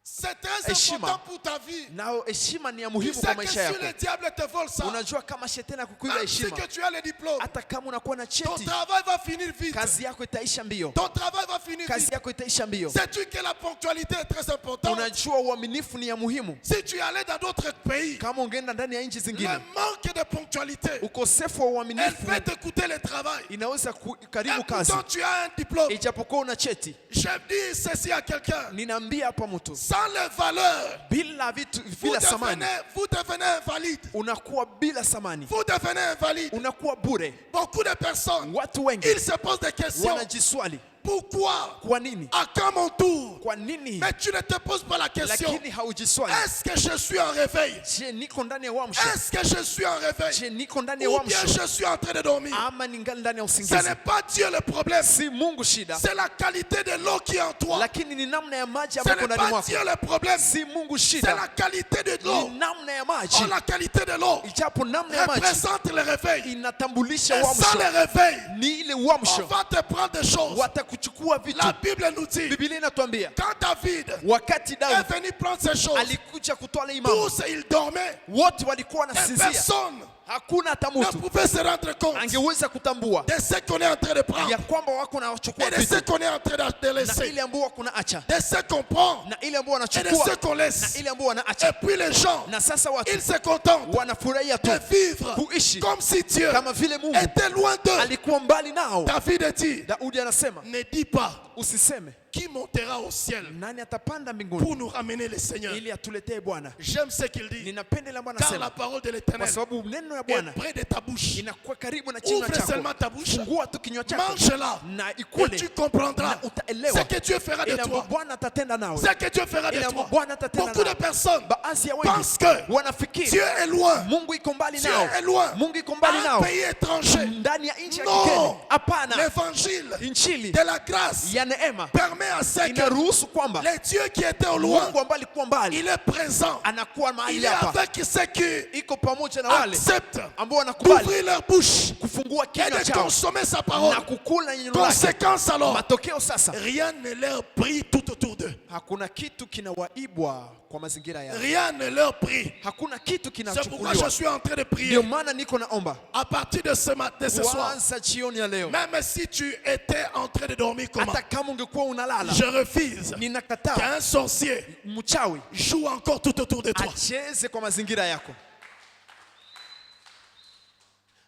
C'est très heshima. important pour ta vie. nao heshima ni ya Tu muhimu sais kwa que maisha si yako. le diable te vole ça, Unajua kama shetani akukuiba même si heshima, que tu as le diplôme, hata kama unakuwa na ton cheti, travail va finir vite. kazi yako itaisha mbio, Ton travail va finir kazi vite. yako itaisha mbio. Sais-tu que la ponctualité est très importante? Unajua uaminifu ni ya muhimu. Si tu allais dans d'autres pays, Kama ungeenda ndani ya nchi le zingine, manque de ponctualité, ukosefu wa elle uaminifu fait te coûter le travail. inaweza Et karibu kazi, pourtant tu as un diplôme. ijapokuwa una cheti. Je dis ceci à quelqu'un. Ninaambia hapa mtu, Sans les valeurs, bila vitu, bila samani, vous devenez invalide. unakuwa bila samani, Vous devenez invalide. unakuwa bure. Beaucoup de personnes, Watu wengi ils se posent des questions. wanajiswali, Pourquoi? kwa nini? À quand mon tour? Kwa nini? Mais tu ne te poses pas la question. Lakini haujiswali, Est-ce que je suis en réveil? je niko ndani ya uamsho? Est-ce que je suis en réveil? Je niko ndani ya Ou bien uamsho je suis en train de dormir? ama ningali ndani ya Ce usingizi? n'est pas Dieu le problème. Si Mungu shida, C'est la qualité de l'eau qui est en toi. lakini ni namna ya maji Ce ambayo n'est ndani pas mwako. Dieu le problème. Si Mungu C'est shida, la qualité de l'eau. ni namna ya maji. Oh, la qualité de l'eau Ijapo namna ya maji représente le réveil. inatambulisha Et sans uamsho, le réveil, ni ile on uamsho va te prendre des choses. watakuchukua kuchukua vitu. La Bible nous dit, Biblia inatuambia quand David wakati est Daudi venu prendre ces choses, alikuja kutoa ile mambo, tous ils dormaient wote walikuwa et wanasinzia, personne hakuna hata ne mtu pouvait se rendre compte angeweza kutambua de ce qu'on est en train de prendre ya kwamba wako na et wachukua de ce vitu qu'on est en train de na laisser, ile ambao wako na acha de ce qu'on prend na ile ambao et de ce wanachukua qu'on na laisse. ile ambao Et wanaacha, puis les gens, na sasa watu ils se contentent wanafurahia tu de vivre kuishi comme si Dieu kama vile Mungu était loin d'eux. alikuwa mbali nao. David dit, Daudi anasema ne dis pas usiseme qui montera au ciel nani atapanda mbinguni pour nous ramener le Seigneur. ili atuletee Bwana. J'aime ce qu'il dit, Ninapenda Bwana car la anasema parole de kwa l'Éternel sababu neno ya est Bwana près de ta bouche. inakuwa karibu na kinywa Ouvre seulement chako. ta bouche, Fungua tu kinywa chako mange-la na et ikule tu comprendras na utaelewa ce que Dieu fera de ile ambayo toi. Bwana atatenda nawe. Ce que Dieu fera de Ile toi. ambayo Bwana atatenda Beaucoup de nawe. personnes Baadhi ya pensent wengi que wanafikiri Dieu est loin. Mungu iko mbali Dieu nao, est loin. Mungu iko mbali Un nao pays étranger. ndani ya nchi ya Non. kigeni. Hapana, L'évangile injili de la grâce ya neema permet à ce que inaruhusu kwamba le Dieu qui était au loin, Mungu ambaye alikuwa mbali il est présent. anakuwa mahali Il est hapa, avec ceux qui iko pamoja na wale acceptent ambao wanakubali d'ouvrir leur bouche kufungua et kinywa de chao consommer sa parole. na kukula neno lake. Conséquence alors, Matokeo sasa, rien ne leur brille tout autour d'eux. hakuna kitu kinawaibwa kwa mazingira yao, Rien ne leur brille. hakuna kitu C'est pourquoi je kinachukuliwa. suis en train de prier Ndio maana niko naomba à partir de ce matin, de ce soir. kwanza jioni ya leo, Même si tu étais en train de dormir comment, hata kama ungekuwa unalala, je refuse ninakataa qu'un sorcier mchawi joue encore tout autour de toi. acheze kwa mazingira yako.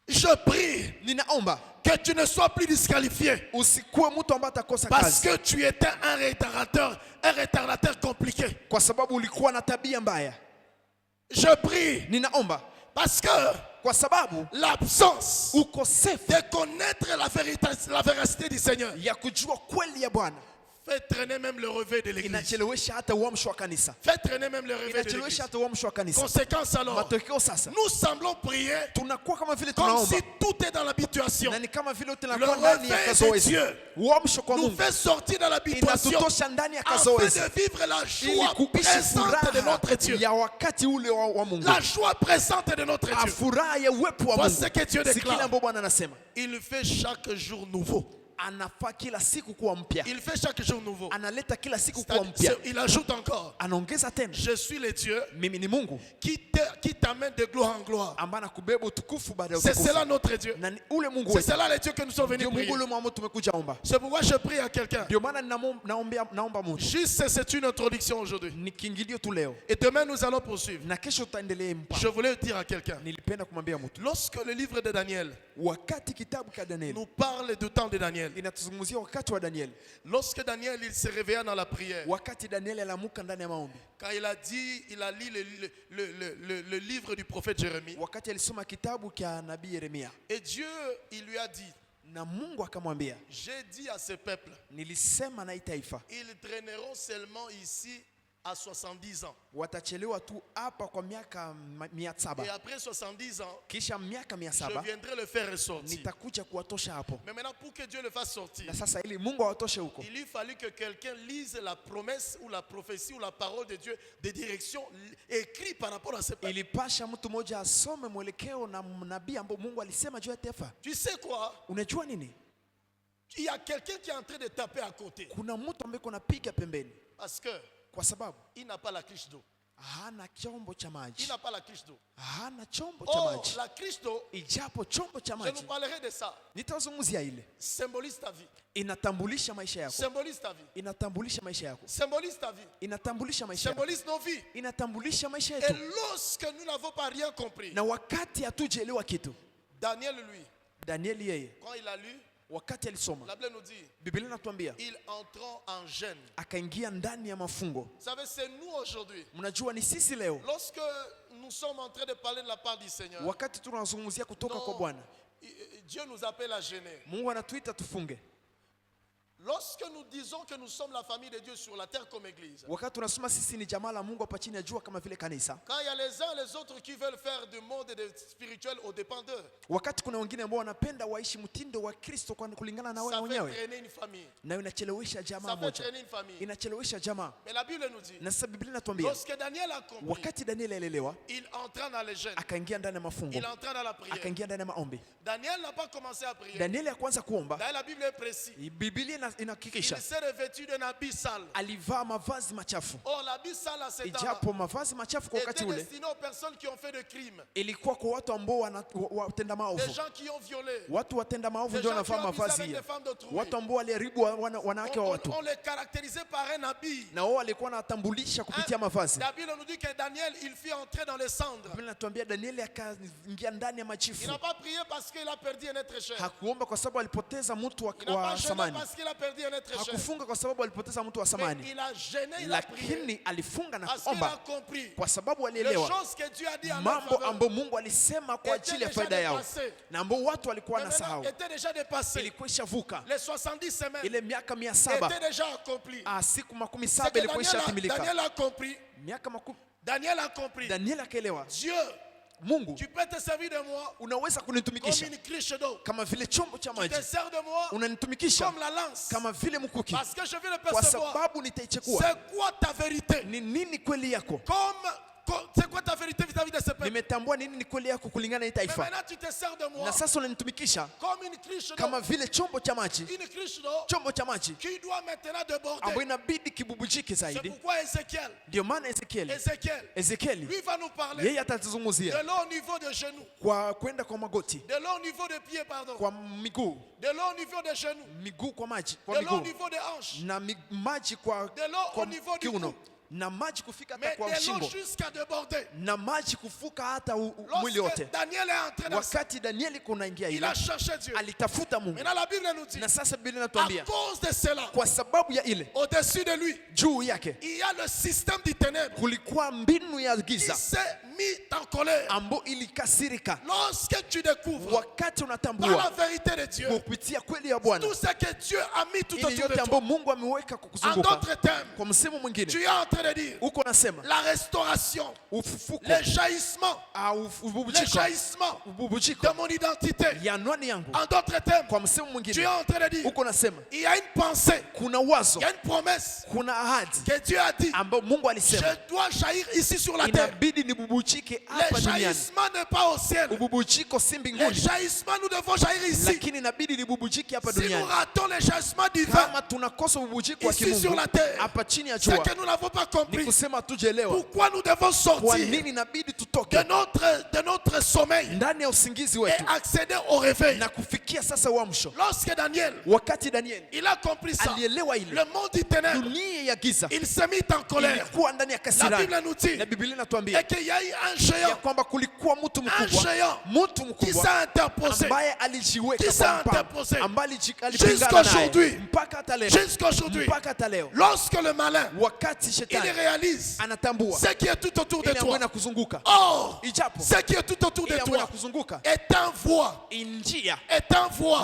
Je prie Ninaomba que tu ne sois plus disqualifié usikuwe mtu ambaye atakosa parce kazi que tu étais un retardateur compliqué. kwa sababu ulikuwa na tabia mbaya. Je prie Ninaomba parce que kwa sababu l'absence ukosefu de connaître la véracité du Seigneur ya kujua kweli ya Bwana fait traîner même le réveil de l'église. inachelewesha hata uamsho wa kanisa, Fait traîner même le réveil de inachelewesha l'église. hata uamsho wa kanisa. Conséquence alors, Matokeo sasa, nous semblons prier tunakuwa kama vile comme tunaomba si tout est dans l'habituation. na ni kama vile Le tunakuwa ndani ya réveil de kazoezi. Dieu Uamsho kwa nous Mungu fait sortir de l'habituation inatutosha ndani ya afin kazoezi de vivre la ili joie kuishi présente de notre furaha Dieu. ya wakati ule wa Mungu, La joie présente de notre Dieu. furaha ya uwepo wa Voici Mungu. ce que Dieu Sikile déclare. ambapo Bwana anasema Il fait chaque jour nouveau. anafaa kila siku kuwa mpya, Il fait chaque jour nouveau. analeta kila siku kuwa C'est-à-dire, mpya, il ajoute encore, anaongeza tena, je suis le Dieu mimi ni Mungu qui t'amène de gloire en gloire. ambaye anakubeba utukufu baada ya C'est utukufu. cela notre Dieu. Na ni ule Mungu C'est wetu, cela le Dieu que nous sommes venus ndio prier. Mungu ule ambao tumekuja omba. C'est pourquoi je prie à quelqu'un. Ndio maana naomba Mungu, Juste, c'est une introduction aujourd'hui. ni kiingilio tu leo Et demain, nous allons poursuivre. na kesho tutaendelea mpango. Je voulais dire à quelqu'un. Nilipenda kumwambia mtu, Lorsque le livre de Daniel wakati kitabu cha Danieli nous parle du temps de Daniel, inatuzungumzia wakati wa Danieli, lorsque Daniel il se réveilla dans la prière, wakati Danieli aliamuka ndani ya maombi, quand il a dit, il a lu le livre du prophète Jérémie, wakati alisoma kitabu cha nabii Yeremia, et Dieu, il lui a dit, na Mungu akamwambia, j'ai dit à ce peuple, nilisema na hii taifa ils traîneront seulement ici à 70 ans. watachelewa tu hapa kwa miaka Et 700, après 70 ans, kisha miaka je 700 viendrai le faire ressortir. nitakuja kuwatosha hapo. Mais maintenant, pour que Dieu le fasse sortir, Na sasa ili Mungu awatoshe huko, il lui fallut que quelqu'un lise la promesse ou la prophétie ou la parole de Dieu de direction écrite par rapport à ce peuple. ilipasha mtu mmoja asome mwelekeo na nabii ambao Mungu alisema juu ya taifa. Tu sais quoi? Unajua nini? Il y a quelqu'un qui est en train de taper à côté. Kuna mtu ambaye kunapiga pembeni Parce que kwa sababu il n'a pas la cruche d'eau. hana chombo cha Il maji, n'a pas la cruche d'eau. hana chombo cha Or, maji. la cruche d'eau, Ijapo chombo cha je vous maji, parlerai de ça. nitazungumzia ile, Symbolise ta vie. inatambulisha maisha yako, Symbolise ta vie. inatambulisha maisha yako, Symbolise ta vie. inatambulisha maisha yako, Symbolise nos vies. inatambulisha maisha Et yetu. lorsque nous n'avons pas rien compris, Na wakati hatujaelewa kitu, Daniel, lui, Danieli yeye quand il a lu, wakati alisoma, la Bible nous dit, Biblia inatuambia il entrant en gêne. akaingia ndani ya mafungo. Vous savez, c'est nous aujourd'hui. Mnajua ni sisi leo, Lorsque nous sommes en train de parler de la part du Seigneur, wakati tunazungumzia kutoka non, kwa Bwana, Dieu nous appelle à gêner. Mungu anatuita tufunge. Lorsque nous disons que nous sommes la famille de Dieu sur la terre comme église, Wakati tunasema sisi ni jamaa la Mungu hapa chini ya jua kama vile kanisa, quand il y a les uns et les autres qui veulent faire du monde et des spirituels aux dépens d'eux, wakati kuna wengine ambao wanapenda waishi mtindo wa Kristo kwa kulingana na ça wao fait wenyewe, traîner une famille. na inachelewesha jamaa Ça fait moja, traîner une famille. inachelewesha jamaa. Mais la Bible nous dit, Na sasa Biblia inatuambia lorsque Daniel a compris, wakati Danieli alielewa, il entra dans les gènes, akaingia ndani ya mafungo, il entra dans la prière. akaingia ndani ya maombi. Daniel n'a pas commencé à prier. Danieli akaanza kuomba. Dans la Bible est précis. Biblia il inahakikisha s'est revêtu d'un habit sale. alivaa mavazi machafu. Or, l'habit sale à cet Ijapo mavazi machafu kwa wakati était ule destiné aux personnes qui ont fait de crimes. ilikuwa kwa watu ambao watenda Des maovu. gens qui ont violé. Watu watenda maovu Des ndio gens qui wanavaa ont abusé mavazi avec hiyo. des femmes d'autrui. Watu ambao waliharibu wanawake wa watu, On les caractérisait par un habit. na wao walikuwa wanatambulisha kupitia mavazi. La Bible nous dit que Daniel, il fit entrer dans les cendres. Biblia inatuambia Danieli akaingia ndani ya Il machifu. n'a pas prié parce qu'il a perdu un être cher. Hakuomba kwa sababu alipoteza mtu Il n'a pas wa jeûné samani. parce qu'il a perdu un être cher. Hakufunga kwa sababu alipoteza mtu wa Mais samani, il a gêné, il a prié. lakini alifunga na Parce qu'il a kuomba compris. kwa sababu Les alielewa choses que Dieu a dit à leur mambo faveur ambayo Mungu alisema kwa ajili ya faida yao na ambao watu walikuwa mais maintenant, wanasahau étaient déjà dépassées. ilikuwa ishavuka. Les 70 semaines Ile miaka 700 étaient déjà accomplies. siku makumi C'est 7 que ilikuwa ishatimilika. Daniel a compris. Miaka makumi Daniel a compris. Daniel akaelewa, Dieu, Mungu tu peux te servir de moi unaweza comme kunitumikisha une cruche d'eau. kama vile chombo cha Tu maji, te sers de moi unanitumikisha comme la lance. kama vile mkuki, Parce que je vais le kwa percevoir. sababu nitaichukua. C'est quoi ta vérité? Ni nini kweli yako? C'est quoi ta vérité vis-à-vis de ce peuple? Nimetambua nini ni kweli yako kulingana na hii Mais taifa, maintenant tu te sers de moi na sasa unanitumikisha comme une cruche d'eau. kama vile chombo cha maji, Une cruche d'eau chombo cha maji qui doit maintenant déborder. ambayo inabidi kibubujike C'est zaidi. pourquoi Ézéchiel, Ndio maana Ezekieli lui va nous parler yeye de atatuzungumzia l'eau au niveau des genoux, kwa kwenda kwa magoti, de l'eau au niveau des pieds, pardon, kwa miguu, de l'eau au niveau des genoux, miguu kwa maji, de kwa l'eau au miguu niveau des hanches, na maji kwa de l'eau au niveau du kiuno, cou, na maji kufika hata mais kwa de l'eau shingo, jusqu'à déborder. na maji kufuka hata mwili Lorsque wote. Daniel est entré dans ça, Wakati Danieli kunaingia il ile, a cherché Dieu. alitafuta Mungu, Maintenant la Bible nous dit, na sasa Biblia à inatuambia cause de cela, kwa sababu ya ile, au-dessus de lui, juu yake il y a le système du ténèbre kulikuwa mbinu ya qui giza s'est mis en colère. ambayo ilikasirika. Lorsque tu découvres Wakati par la unatambua vérité de Dieu kupitia kweli ya Bwana tout ce que Dieu a mis tout ile autour yote de ambayo toi, Mungu ameweka en kukuzunguka, d'autres termes, kwa msemo mwingine tu es en train de dire uko nasema la restauration, ufufuko le jaillissement, au le ububujiko jaillissement de mon identité. ya anwani yangu. En d'autres termes, Kwa msemo tu es mwingine en train de dire uko nasema il y a une pensée, kuna wazo, il y a une promesse kuna ahadi que Dieu a dit ambayo Mungu alisema je dois jaillir ici sur la terre. inabidi nibubujike Le hapa duniani. jaillissement n'est pas au ciel. Ububujiko si Le mbinguni, jaillissement, nous devons jaillir ici. lakini inabidi libubujike hapa Si nous duniani. ratons le jaillissement divin Kama tunakosa ububujiko wa ici sur kimungu la terre, hapa chini ya c'est jua, que nous n'avons pas ni compris kusema tujaelewa pourquoi nous devons kwa sortir nini inabidi de tutoke notre sommeil ndani ya usingizi et wetu accéder au réveil. na kufikia sasa uamsho. Lorsque Daniel, Wakati Danieli il a compris ça, alielewa ile le monde du ténèbre, dunia ya giza il s'est mis en colère. ilikuwa ndani ya La kasirani, Bible nous dit na Biblia inatuambia et qu'il y a eu un ya géant kwamba kulikuwa mtu mkubwa, géant mtu qui mkubwa s'est interposé ambaye alijiweka Qui s'est kwa mpango, interposé ambaye alipingana jusqu'aujourd'hui. naye mpaka hata leo, jusqu'aujourd'hui. mpaka hata leo. Lorsque le malin, Wakati il shetani réalise anatambua ce qui est tout autour de ile ambayo toi. inakuzunguka, Or, ijapo ce qui est tout autour de ile ambayo toi inakuzunguka est un voie, njia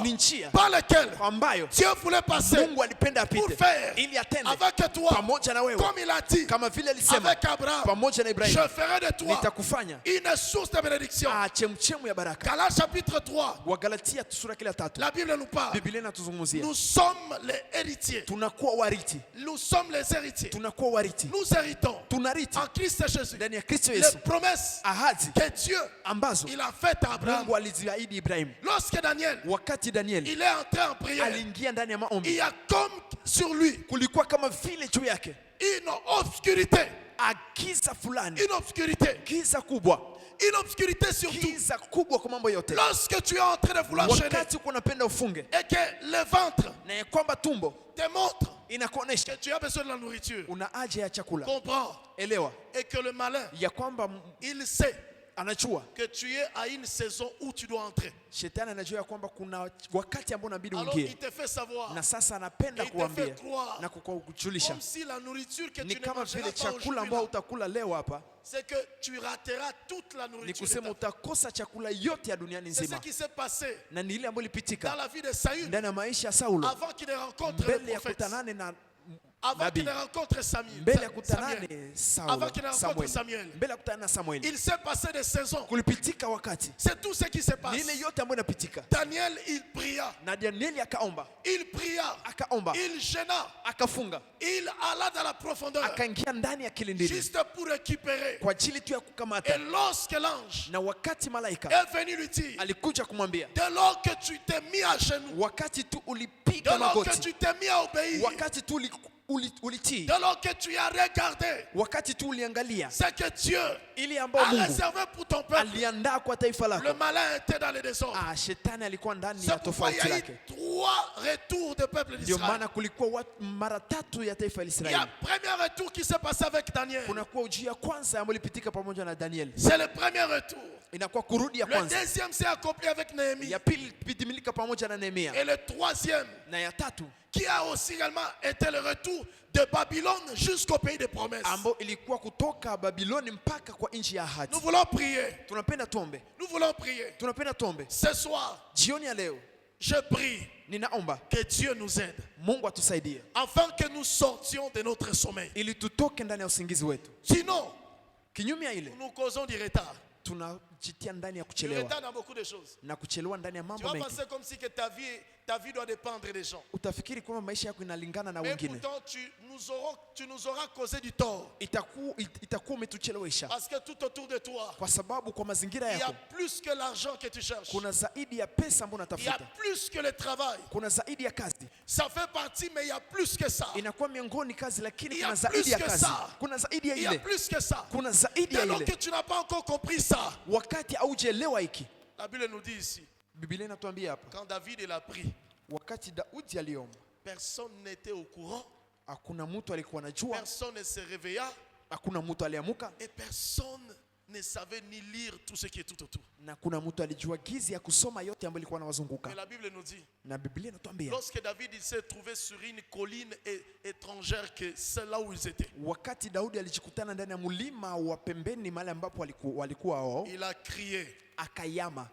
ni njia par laquelle ambayo Dieu voulait passer Mungu alipenda pour apite faire ili atende avec toi, pamoja na wewe, comme il a dit kama vile alisema avec Abraham, pamoja na je Ibrahimu, ferai de toi nitakufanya une source de bénédiction. chemchemu ya baraka. Galates chapitre 3, Wagalatia sura kila 3, la Bible nous parle. Biblia inatuzungumzia Nous sommes les héritiers. tunakuwa wariti, Nous sommes les héritiers. tunakuwa wariti, Nous héritons tunariti en Christ Jésus ndani ya Kristo les Yesu promesses ahadi que Dieu ambazo il a faites à Abraham. Mungu aliziahidi Ibrahimu. Lorsque Daniel Wakati Danieli il est entré en prière, aliingia ndani ya il maombi, y a comme sur lui kulikuwa kama vile juu yake une obscurité, giza fulani, une obscurité, giza kubwa, une obscurité surtout. giza kubwa kwa mambo yote. Lorsque tu es en train de vouloir gêner Wakati uko unapenda ufunge et que le ventre na ya kwamba tumbo te montre inakuonesha que tu as besoin de la nourriture, una haja ya chakula, comprends, elewa et que le malin, ya kwamba il sait anajua, que tu es à une saison où tu dois entrer. shetani anajua ya kwamba kuna wakati ambao inabidi Alors il uingie, te fait savoir, na sasa anapenda Et il te kuambia fait croire. na kukujulisha comme si la nourriture que ni tu ne kama mangeras vile pas chakula aujourd'hui, ambao là, utakula leo hapa, c'est que tu rateras toute la ni nourriture. kusema de ta vie. utakosa chakula yote ya duniani C'est ce nzima, qui s'est passé na ni ile ambayo dans ilipitika la vie de Saül ndani ya maisha ya Saulo avant qu'il ne rencontre le mbele ya prophète. kutanane na Avant qu'il nabii ne rencontre Samuel, mbele ya Samuel, kutanane avant qu'il ne rencontre Samuel, Samuel, mbele ya kutana na Samuel, il s'est passé des saisons. kulipitika wakati C'est tout ce qui se passe. ni ile yote ambayo inapitika. Daniel, il pria. Na Danieli akaomba, Il pria. akaomba, Il gêna. akafunga, Il alla dans la profondeur. akaingia ndani ya kilindini Juste pour récupérer. kwa ajili tu ya Et kukamata. lorsque l'ange Na wakati malaika est venu lui dire, alikuja kumwambia, dès lors que tu t'es mis à genoux, wakati tu dès ulipiga lors que magoti, tu t'es mis à obéir, wakati tu ulitii, dès lors que tu as regardé wakati tu uliangalia ce que Dieu ili a ambao Mungu réservé pour ton peuple, aliandaa kwa taifa le lako. malin était dans le désordre. Shetani alikuwa ndani ya C'est pourquoi il y tofauti a lake. eu 3 retours de peuple Ndio d'Israël. maana kulikuwa mara tatu ya taifa la Il y a Israeli. le premier retour qui s'est passé avec Daniel. Kunakuwa ujio ya kwanza ambayo ilipitika pamoja na Daniel, C'est le premier retour. inakuwa kurudi ya Le kwanza. deuxième s'est accompli avec Néhémie. Ya pili ilipitimilika pamoja na Nehemia, Et le troisième, na ya tatu qui a aussi également été le retour de Babylone jusqu'au pays des promesses. ambayo ilikuwa kutoka Babiloni mpaka kwa nchi ya ahadi. Nous voulons prier. Tunapenda tuombe, Nous voulons prier. tunapenda tuombe. Ce soir, Jioni ya leo je prie ninaomba que Dieu nous aide Mungu atusaidie afin que nous sortions de notre sommeil. ili tutoke ndani ya usingizi wetu. Sinon, Kinyume ya ile nous causons du retard. tunajitia ndani ya Du kuchelewa, retard dans beaucoup de choses. na kuchelewa ndani ya Tu mambo vas mengi. penser comme si que ta vie doit dépendre des gens. Utafikiri kwamba maisha yako inalingana na Mais wengine, pourtant, tu nous auras causé du tort. itakuwa umetuchelewesha, Parce que tout autour de toi, kwa sababu kwa mazingira il y a yako plus que l'argent que tu cherches. kuna zaidi ya pesa ambayo Il y a unatafuta, plus que le travail. kuna zaidi ya kazi. Ça fait partie, mais il y a plus que ça. Inakuwa miongoni kazi, lakini Il y a kuna plus zaidi ya que kazi, ça. kuna zaidi ya Il y a ile, plus que ça. kuna zaidi ya Dès lors ile. que tu n'as pas encore compris ça, Wakati haujaelewa hiki, la Bible nous dit ici, Biblia inatuambia hapa, quand David il a pris, wakati Daudi aliomba, personne n'était au courant, hakuna mtu alikuwa anajua, personne ne se réveilla hakuna mtu aliamuka, et personne ne savait ni lire tout ce qui est tout autour. na kuna mtu alijua gizi ya kusoma yote ambayo ilikuwa Mais inawazunguka. la Bible nous dit, Na Biblia inatuambia lorsque David il s'est trouvé sur une colline étrangère, que c'est là où ils étaient, wakati Daudi alijikutana ndani ya mlima wa pembeni mahali ambapo walikuwa wao, il a crié. akayama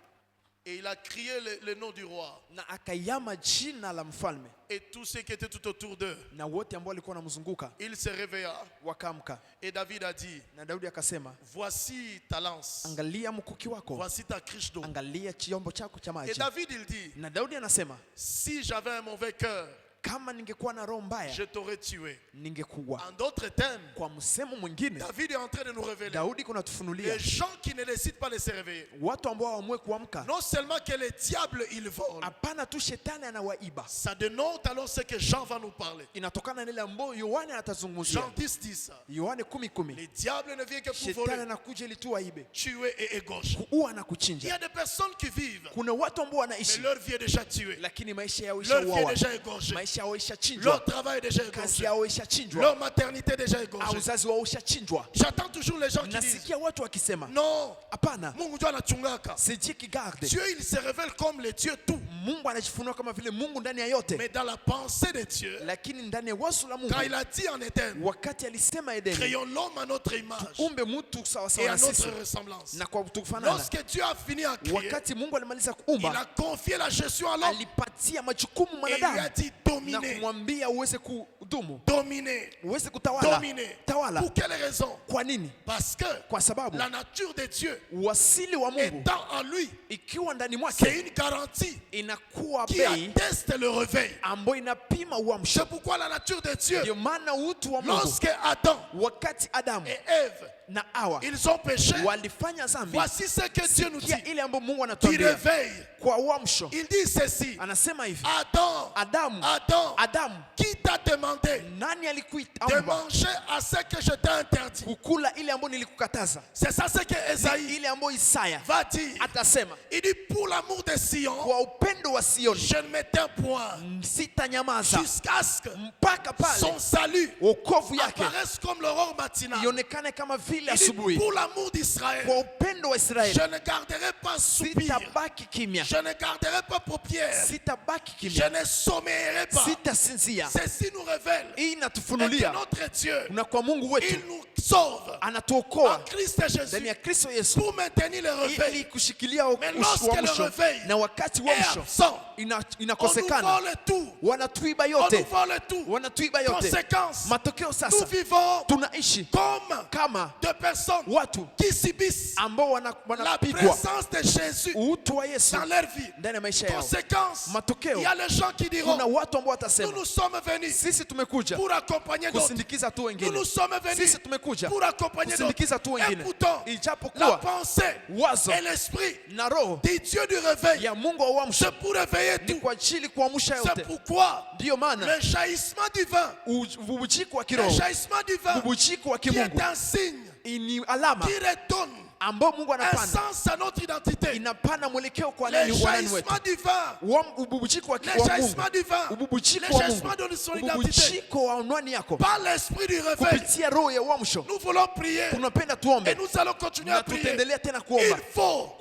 Et il a crié le nom du roi. na akayama jina la mfalme, Et tous ceux qui étaient tout autour d'eux, na wote ambao walikuwa wanamzunguka il se réveilla. wakaamka. Et David a dit, Na Daudi akasema, voici ta lance, angalia mkuki wako, voici ta cruche d'eau. angalia chombo chako cha Et maji. David il dit, Na Daudi anasema, si j'avais un mauvais cœur, kama ningekuwa na roho je mbaya t'aurais tué. ningekuwa. En d'autres termes, Kwa msemo mwingine, David est en train de nous révéler. Daudi kunatufunulia Les gens qui ne décident pas de se réveiller, watu ambao waamue kuamka, non seulement que les diables ils volent, hapana tu shetani anawaiba. ça dénote alors ce que Jean va nous parler. Inatokana na ile ambayo Yohana atazungumzia. Jean 10 dit ça. Yohane 10:10, Les diables ne viennent que pour shetani voler, anakuja ili tu waibe, tuer et égorger. kuua na Il y a kuchinja. des personnes qui vivent, Kuna watu ambao mais wanaishi leur vie est déjà tuée. lakini maisha yao Leur vie est ishauawa, déjà égorgée. maisha yao ishachinjwa, Leur travail est déjà kazi égorgé. yao ishachinjwa, Leur maternité est déjà au égorgée. uzazi wao ishachinjwa. J'attends toujours les gens qui disent, Nasikia watu wakisema non, hapana, Mungu ndio anachungaka. c'est Dieu qui garde. Dieu il se révèle comme le Dieu tout. Mungu anajifunua kama vile Mungu ndani ya yote, Mais dans la pensée de Dieu, lakini ndani ya wazo la Mungu, quand il a dit en Éden, wakati alisema Edeni, créons l'homme à notre image umbe mtu sawa et sawa à na notre sisi ressemblance. na kwa kufanana. Lorsque Dieu a fini à créer, Wakati Mungu alimaliza il kuumba, a confié la gestion à l'homme alipatia majukumu et il lui a mwanadamu dit na dominer, kumwambia uweze kudumu, dominer, uweze kutawala. dominer. Tawala. Pour quelle raison? Kwa nini? Parce que Kwa sababu la nature de Dieu uasili wa Mungu étant en lui, ikiwa ndani c'est mwake une garantie inakuwa qui bei atteste le réveil. ambayo inapima uamsho. C'est pourquoi la nature de Dieu, Ndio maana utu wa Mungu, lorsque Adam wakati Adamu et Ève, na Hawa ils ont péché, walifanya dhambi, voici ce que Dieu nous dit. sikia ile ambayo Mungu Qui anatuambia réveille. kwa uamsho. Il dit ceci. Anasema hivi, Adam, Adamu, Adam, Adamu, qui t'a demandé nani de alikuita manger à ce que je t'ai interdit? kukula ile ambayo nilikukataza? C'est ça ce que Esaïe Ile ambayo Isaya va dire. atasema, Il dit, pour l'amour de Sion, kwa upendo wa Sioni je ne m'éteins point sitanyamaza jusqu'à ce que mpaka son pale salut wokovu yake apparaisse comme l'aurore matinale. ionekane kama vile Il dit, asubuhi. pour l'amour d'Israël, Kwa upendo wa je Israeli ne garderai pas soupir, sitabaki kimya, je ne garderai pas paupières, sitabaki je kimya, ne sommeillerai pas. sitasinzia. Ceci nous révèle Hii et que inatufunulia notre Dieu, na kwa Mungu wetu il nous sauve en anatuokoa Christ ndani Jésus ya Kristo Yesu pour maintenir le ili réveil. kushikilia Mais lorsque le uamsho, réveil na wakati est uamsho absent, on nous inakosekana, vole tout. wanatuiba On nous yote, vole tout. wanatuiba yote. Conséquence, Matokeo nous sasa vivons tunaishi comme kama des personnes watu qui subissent ambao la wanapigwa présence de Jésus utu wa Yesu dans leur vie. ndani ya maisha yao. Conséquence, Matokeo, il y a les gens qui diront, kuna watu ambao nous watasema nous sommes venus sisi tumekuja pour accompagner d'autres. kusindikiza tu Nous wengine, nous sommes venus sisi tumekuja pour accompagner d'autres. kusindikiza tu Et wengine. pourtant, la Ijapokuwa pensée wazo et l'esprit na roho du Dieu du réveil, ya Mungu wa uamsho c'est pour réveiller ni tout. kwa ajili kuamsha C'est yote. pourquoi Ndiyo maana le jaillissement divin, ububujiko wa le kiroho, jaillissement divin, ububujiko wa qui est kimungu un signe ni alama qui redonne ambao Mungu un anapana, sens à notre identité. inapana mwelekeo kwa Le nani wetu. jaillissement divin, Ububujiko wa le Mungu, jaillissement divin, le ububujiko wa jaillissement Mungu, de son identité, ububujiko wa unwani yako par l'esprit du réveil. kupitia roho ya uamsho. Nous voulons prier Tunapenda et tuombe nous allons continuer na à prier. tutaendelea tena Il kuomba. faut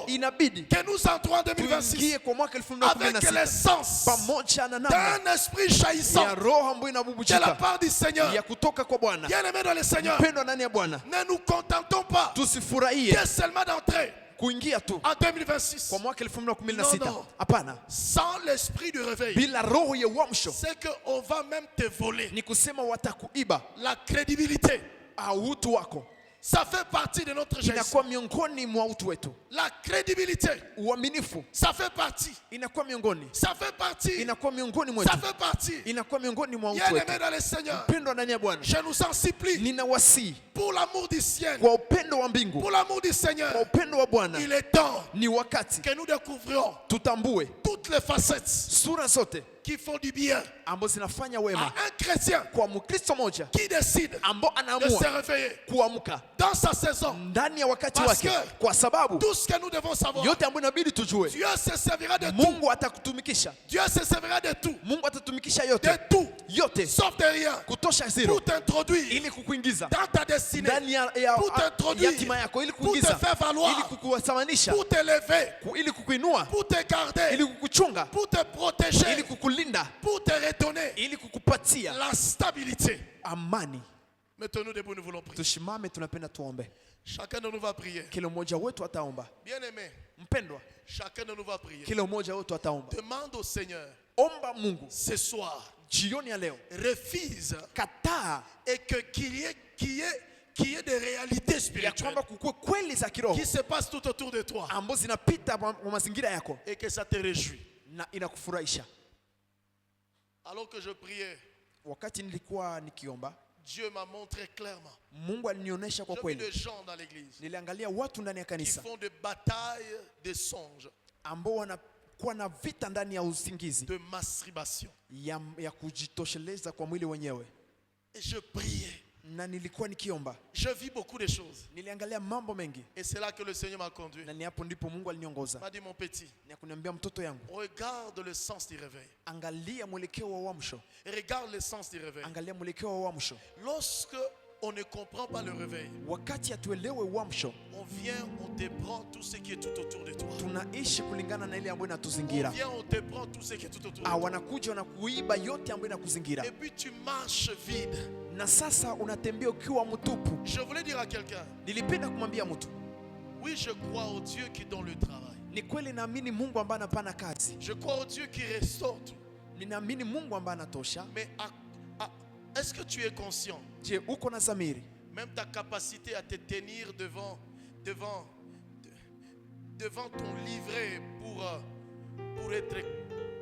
Inabidi que nous entrons en 2026 tuingie kwa mwaka avec 2016 l'essence pamoja na namna d'un esprit jaillissant ya roho ambayo de la inabubujika part du Seigneur. ya kutoka kwa Bwana. Bien-aimés dans le Seigneur, Mpendwa ndani ya Bwana, ne nous contentons pas tusifurahie que seulement d'entrer kuingia tu en 2026 kwa mwaka Non, 2016. non. Hapana, sans l'esprit du réveil. bila roho ya uamsho C'est qu'on va même te voler ni kusema watakuiba la crédibilité. utu wako. Ça fait partie de notre jaillissement. Inakuwa miongoni mwa utu wetu. La crédibilité, Uaminifu ça fait partie. inakuwa miongoni, Ça fait partie. inakuwa miongoni Ça mwetu, fait partie. inakuwa miongoni mwa utu Bien-aimés wetu. dans le Seigneur, Mpendwa ndani ya Bwana, je nous en supplie, ninawasihi pour l'amour du ciel, kwa upendo wa mbingu, pour l'amour du kwa Seigneur, upendo wa Bwana, il est temps ni wakati que nous découvrions tutambue toutes les facettes sura zote qui font du bien ambazo zinafanya à wema un chrétien kwa Mkristo moja qui décide ambao de se anaamua réveiller kuamka dans sa saison. ndani ya wakati Parce wake, que kwa sababu Tout ce que nous devons savoir, yote ambayo inabidi tujue, Dieu se servira de tout. Mungu atakutumikisha. Dieu se servira de tout. Mungu atatumikisha De yote tout. Sauf de rien. kutosha zero, Pour t'introduire ili kukuingiza dans ta destinée. ndani ya Pour t'introduire. hatima yako, ili Pour te kukuingiza, faire ili valoir. kukuthamanisha, Pour t'élever. ili kukuinua, Pour te garder. ili kukuchunga, Pour te protéger. ili kukulinda, Pour te redonner ili kukupatia la stabilité. amani. Mettons-nous debout, nous voulons prier. Tushimame, tunapenda tuombe. Chacun de nous va prier. Kila mmoja wetu ataomba. Bien-aimé, Mpendwa, chacun de nous va prier. kila mmoja wetu ataomba. Demande au Seigneur Omba Mungu ce soir. jioni ya leo, Refuse kataa et qu'il y ait des réalités ya spirituelles kwamba kukue kweli za kiroho qui se passent tout autour de toi ambazo zinapita kwa mazingira yako et que ça te réjouit. na inakufurahisha. Alors que je priais, Wakati nilikuwa nikiomba, Dieu m'a montré clairement. Mungu alinionyesha kwa Je vis kweli. des gens dans l'église Niliangalia watu ndani ya qui kanisa font des batailles de songes, ambao wanakuwa na vita ndani ya usingizi de masturbation. ya kujitosheleza kwa mwili wenyewe, Et je priais. na nilikuwa nikiomba, Je vis beaucoup de choses. niliangalia mambo mengi, Et c'est là que le Seigneur m'a conduit. na ni hapo ndipo Mungu aliniongoza Il m'a dit, mon petit, na kuniambia, mtoto yangu, regarde le sens du réveil. angalia mwelekeo wa uamsho, Et regarde le sens du réveil. angalia mwelekeo wa uamsho. Lorsque on ne comprend pas le réveil, Wakati hatuelewe uamsho, on vient, on te prend tout ce qui est tout autour de toi. tunaishi kulingana na ile ambayo On inatuzingira. vient, on te prend tout ce qui est tout autour de toi. Wanakuja wanakuiba yote ambayo inakuzingira, Et puis tu marches vide. na sasa unatembea ukiwa mtupu. Je voulais dire à quelqu'un, Nilipenda kumwambia mtu, oui, je crois au Dieu qui donne le travail. ni kweli naamini Mungu ambaye anapana kazi, Je crois au Dieu qui restaure tout. ninaamini Mungu ambaye anatosha. Mais est-ce que tu es conscient, Je, uko na zamiri, même ta capacité à te tenir devant ton livret pour être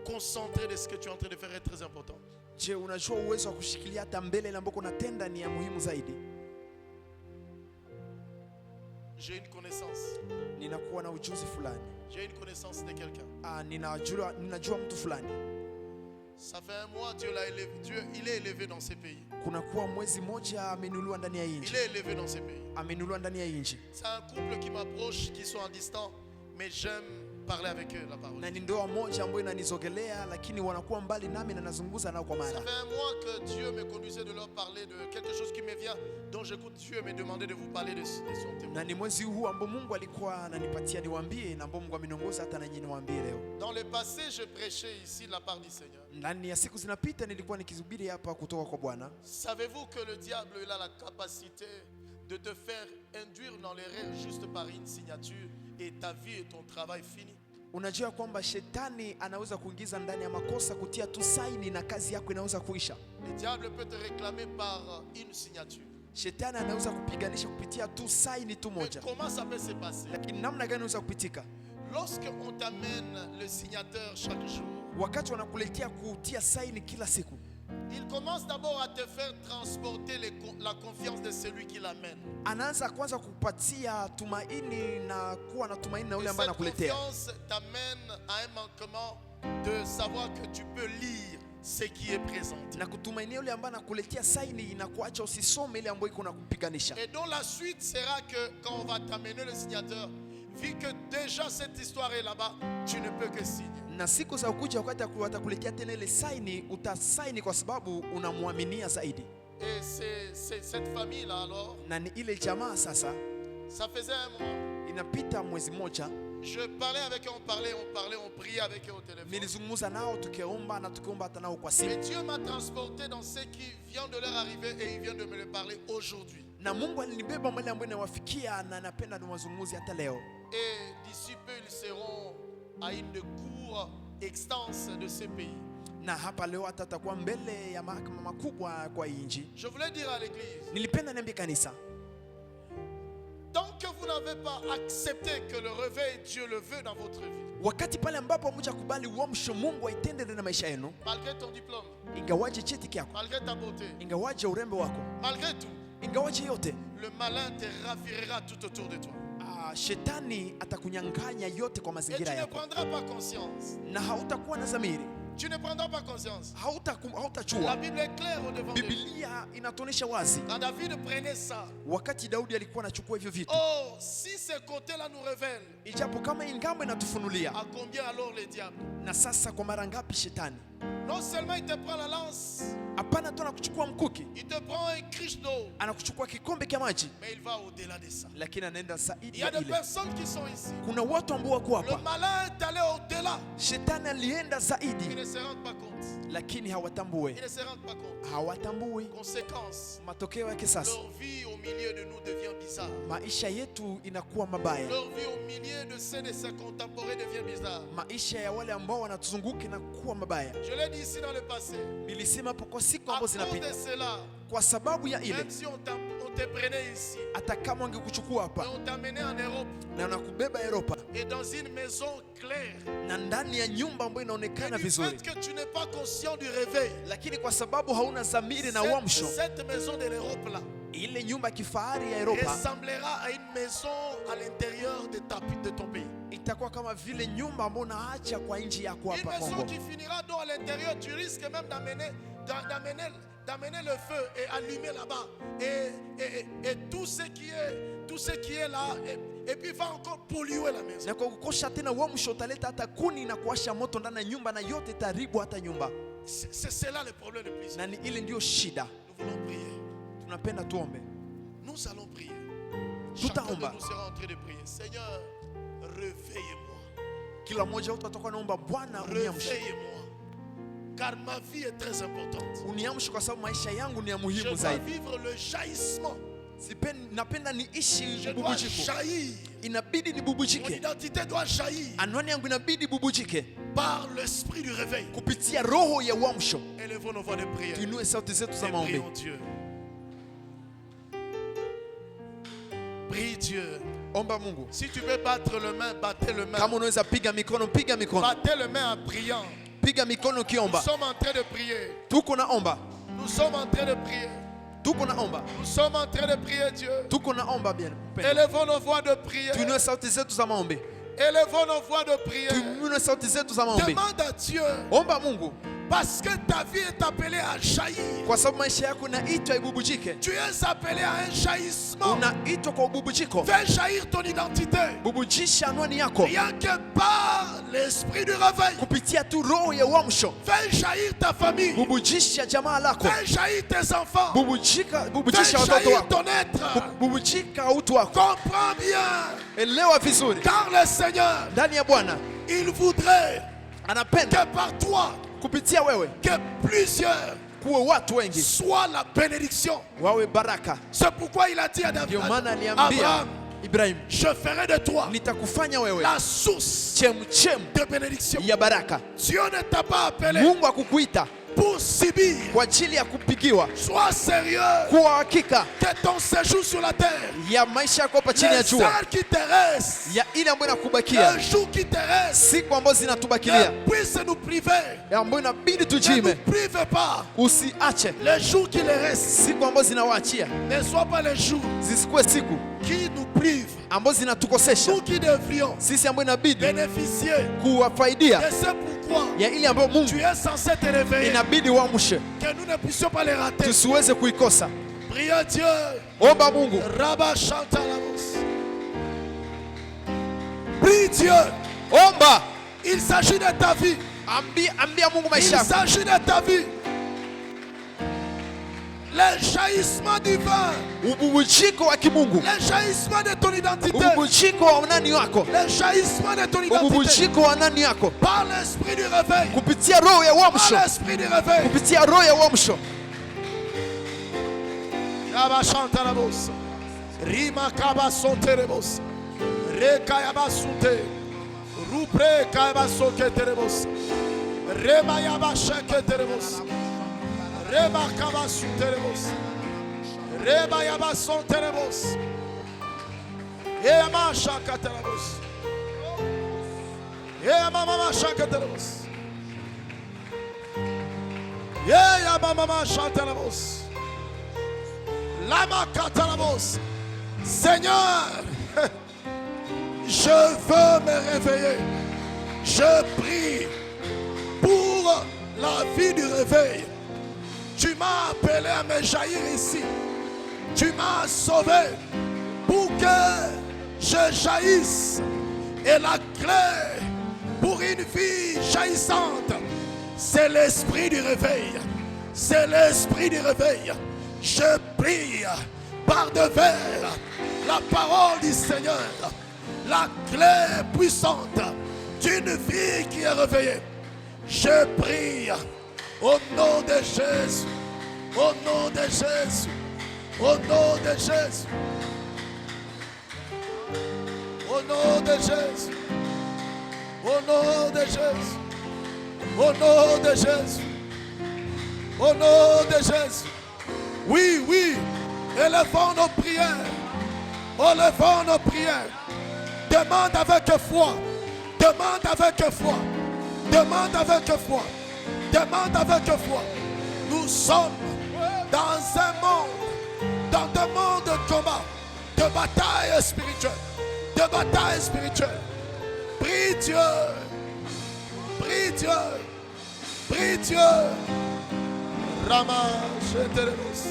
concentré de ce que tu es en train de faire est très important. je, unajua uwezo wa kushikilia hata mbele ile ambayo unatenda ni ya muhimu zaidi. J'ai une connaissance. Ninakuwa na ujuzi fulani, J'ai une connaissance de quelqu'un. ninajua mtu fulani. Ça fait un mois, Dieu l'a élevé. Dieu, il est élevé dans ces pays. Kunakuwa mwezi moja amenuliwa ndani ya Il inji, est élevé dans ces pays. amenuliwa ndani ya inji, C'est un couple qui m'approche, qui sont en distance, mais j'aime parler avec eux la parole. na ni ndoa moja ambayo inanizogelea, lakini wanakuwa mbali nami na nazungumza nao kwa Ça mara. fait un mois que Dieu me conduisait de leur parler de quelque chose qui me vient, dont j'écoute Dieu me demander de vous parler de son Na témoignage. ni mwezi huu ambao Mungu alikuwa ananipatia niwaambie, na ambao Mungu ameniongoza hata nanyi niwaambie leo. Dans le passé, je prêchais ici de la part du Seigneur. Ndani ya siku zinapita nilikuwa nikihubiri hapa kutoka kwa Bwana. Savez-vous que le diable il a la capacité de te faire induire dans l'erreur juste par une signature et ta vie et ton travail fini? Unajua kwamba shetani anaweza kuingiza ndani ya makosa kutia tu saini na kazi yako inaweza kuisha. Le diable peut te réclamer par une signature. Shetani anaweza kupiganisha kupitia tu saini tu Mais moja. comment ça peut se passer? Lakini namna gani unaweza kupitika? Lorsque on t'amène le signateur chaque jour, Wakati wanakuletea kutia saini kila siku, il commence d'abord à te faire transporter la confiance de celui qui l'amène. anaanza kwanza kupatia tumaini na kuwa na tumaini na Et yule ambaye cette anakuletea. confiance t'amène à un manquement de savoir que tu peux lire ce qui est présenté. Na kutumainia yule ambaye anakuletea saini inakuacha usisome ile ambayo iko na kupiganisha. Et donc la suite sera que quand on va t'amener le signateur, vu que déjà cette histoire est là-bas, tu ne peux que signer. Na siku za kuja wakati watakuletea tena ile saini, utasaini kwa sababu unamwaminia zaidi. Et c'est cette famille-là alors, Na ni ile jamaa sasa, ça faisait un mois. inapita mwezi mmoja, Je parlais avec eux, on priait avec eux au téléphone. nilizungumza nao tukiomba na tukiomba hata nao kwa Mais simu. Dieu m'a transporté dans ce qui vient de leur arriver et il vient de me le parler aujourd'hui. Na Mungu alinibeba mahali ambapo inawafikia na napenda niwazungumzie hata leo. Et d'ici peu, ils seront à une cour extense de ce pays. Na hapa leo hata atakuwa mbele ya mahakama makubwa kwa inji. Je voulais dire à l'église, Nilipenda niambie kanisa, tant que vous n'avez pas accepté que le réveil, Dieu le veut dans votre vie, wakati pale ambapo hamjakubali uamsho Mungu aitende ndani ya maisha yenu, malgré ton diplôme, ingawaje cheti kyako, malgré ta beauté, ingawaje urembo wako, malgré tout, ingawaje yote, le malin te ravirera tout autour de toi. shetani atakunyang'anya yote kwa Et tu mazingira ne yako, prendras pas conscience. na hautakuwa na dhamiri, Tu ne prendras pas conscience. La hautachua. Bible est claire au devant de nous. Biblia inatuonyesha wazi Quand David prenait ça, wakati Daudi alikuwa anachukua hivyo vitu, oh, si ce côté-là nous révèle, ijapo kama ingambo inatufunulia. à combien alors les diables? Na sasa kwa mara ngapi shetani Non seulement il te prend la lance, hapana tu anakuchukua mkuki, il te prend un criche d'eau, anakuchukua kikombe cha maji, mais il va au-delà de ça. lakini anaenda Il zaidi y a ya des ile. personnes qui sont ici. Kuna watu ambao wako Le hapa, malin est allé au-delà. shetani alienda Ils zaidi, ne se rendent pas compte. lakini hawatambue, Ils ne se rendent pas compte. hawatambui Conséquence, matokeo yake. Sasa leur vie au milieu de nous devient bizarre. maisha yetu inakuwa mabaya, Leur vie au milieu de ceux de ses contemporains devient bizarre. maisha ya wale ambao wanatuzunguka inakuwa mabaya. Je l'ai dit ici dans le passé. Nilisema hapo kwa siku À ambazo cause de zinapita, cela, kwa sababu ya ile, même si on te prenait ici, hata kama wangekuchukua et hapa on t'amenait en Europe, na wanakubeba Europa et dans une maison claire, na ndani ya nyumba ambayo et inaonekana du vizuri, fait que tu n'es pas conscient du réveil, lakini kwa sababu hauna dhamiri na uamsho, cette maison de l'Europe là ile nyumba kifahari ya Europa ressemblera à une maison à l'intérieur de ton pays. itakuwa kama vile nyumba ambayo unaacha kwa nchi yako Une hapa maison Kongo. qui finira donc à l'intérieur, tu risques même d'amener le feu et allumer là-bas. Et tout ce qui est là, et puis va encore polluer la maison. Na kwa kukosha tena uamsho utaleta hata kuni na kuwasha moto ndani ya nyumba, na yote itaharibu hata nyumba, C'est là le problème le plus. na ni ile ndio shida. Nous voulons prier. Tunapenda tuombe, Nous allons prier. Tout Chacun de en nous sera en train de prier. Seigneur, réveillez-moi. kila mmoja wetu atakuwa naomba, Bwana uniamshe, Réveillez-moi. Car ma vie est très importante. uniamshe kwa sababu maisha yangu ni ya Je muhimu dois zaidi. vivre le jaillissement. Napenda niishi Je dois bubujiko, jaillir. inabidi Mon nibubujike, identité doit jaillir anwani yangu inabidi bubujike par l'esprit du réveil. kupitia roho ya uamsho. Élevons nos voix de prière. Tuinue sauti zetu za Et maombi, prions Dieu. Prie Dieu. omba Mungu. Si tu veux battre le main, battez le main. Kama unaweza piga mikono, piga mikono, Battez le main en priant. piga mikono Nous ukiomba. sommes en train de prier. Tuko naomba, Nous sommes en train de prier. tuko naomba, Nous sommes en train de prier Dieu. tuko naomba. Bien mpendwa, Élevons nos voix de prière. tuinue sauti zetu za maombi, Élevons nos voix de prière. tuinue sauti zetu za maombi. Demande à Dieu. Omba Mungu, Parce que ta vie est appelée à jaillir. kwa sababu maisha yako inaitwa ibubujike, Tu es appelé à un jaillissement. unaitwa kwa ububujiko. Fais jaillir ton identité. Bubujisha anwani yako Rien que par l'esprit du réveil. kupitia tu roho ya uamsho. Fais jaillir ta famille. Bubujisha jamaa lako, Fais jaillir tes enfants. bubujisha Fais watoto jaillir wako, ton être. bubujika utu wako. Comprends bien. Elewa vizuri, Car le Seigneur, ndani ya Bwana il voudrait anapenda que par toi, kupitia wewe que plusieurs kuwe watu wengi soient la bénédiction. wawe baraka. C'est pourquoi il a dit à David, Ndio maana aliambia Abraham, Ibrahim, je ferai de toi nitakufanya wewe la source chemchem de bénédiction. ya baraka. Dieu ne t'a pas appelé Mungu akukuita pour subir. kwa ajili ya kupigiwa. Sois sérieux Kuwa hakika que ton séjour sur la terre, ya maisha yako hapa chini ya les jua, heures qui te restent, ya ile ambayo inakubakia, les jours qui te restent, siku ambazo zinatubakilia, ne puisse nous priver. ya ambayo inabidi Ne nous tujiime. prive pas. Usiache Les jours qui les restent siku ambazo zinawaachia ne soient pas les jours zisikuwe siku qui nous privent. ambazo zinatukosesha Nous qui devrions sisi, ambayo inabidi bénéficier kuwafaidia de ce pourquoi ya ile ambayo Mungu tu es censé te réveiller, inabidi uamshe, que nous ne puissions pas les rater. tusiweze kuikosa. Priez Dieu. Omba Mungu, Rabba chanta la voix. Prie Dieu. omba, Il s'agit de ta vie. ambia Mungu Il maisha yako. s'agit de ta vie. Les jaillissements divins, Ububujiko wa kimungu, les jaillissements de ton identité, ububujiko wa nani wako, les jaillissements de ton identité, ububujiko wa nani yako, par l'esprit du réveil, kupitia roho ya par uamsho, l'esprit du réveil. kupitia roho ya uamsho. Yaba chanta la voix. Rima kaba sonte le voix. Reka yaba sunte. Rupre kaba soke te le voix. Rema yaba sheke te le voix. Reba kaba sunte le voix. Reba yaba sonte le voix. Yama shaka te le voix. Yama mama shaka te le voix. Yama mama chante la voix. Lama katalamos. Seigneur, je veux me réveiller. Je prie pour la vie du réveil. Tu m'as appelé à me jaillir ici. Tu m'as sauvé pour que je jaillisse. Et la clé pour une vie jaillissante, c'est l'esprit du réveil. C'est l'esprit du réveil. Je prie par devers la parole du Seigneur, la clé puissante d'une vie qui est réveillée. Je prie au nom de Jésus, au nom de Jésus, au nom de Jésus, au nom de Jésus, au nom de Jésus, au nom de Jésus, au nom de Jésus. Oui, oui, élevons nos prières, élevons nos prières. Demande avec foi, demande avec foi, demande avec foi, demande avec foi. Nous sommes dans un monde de combat, de bataille spirituelle, de bataille spirituelle. Prie Dieu, prie Dieu, prie Dieu. Rama Shetelebos,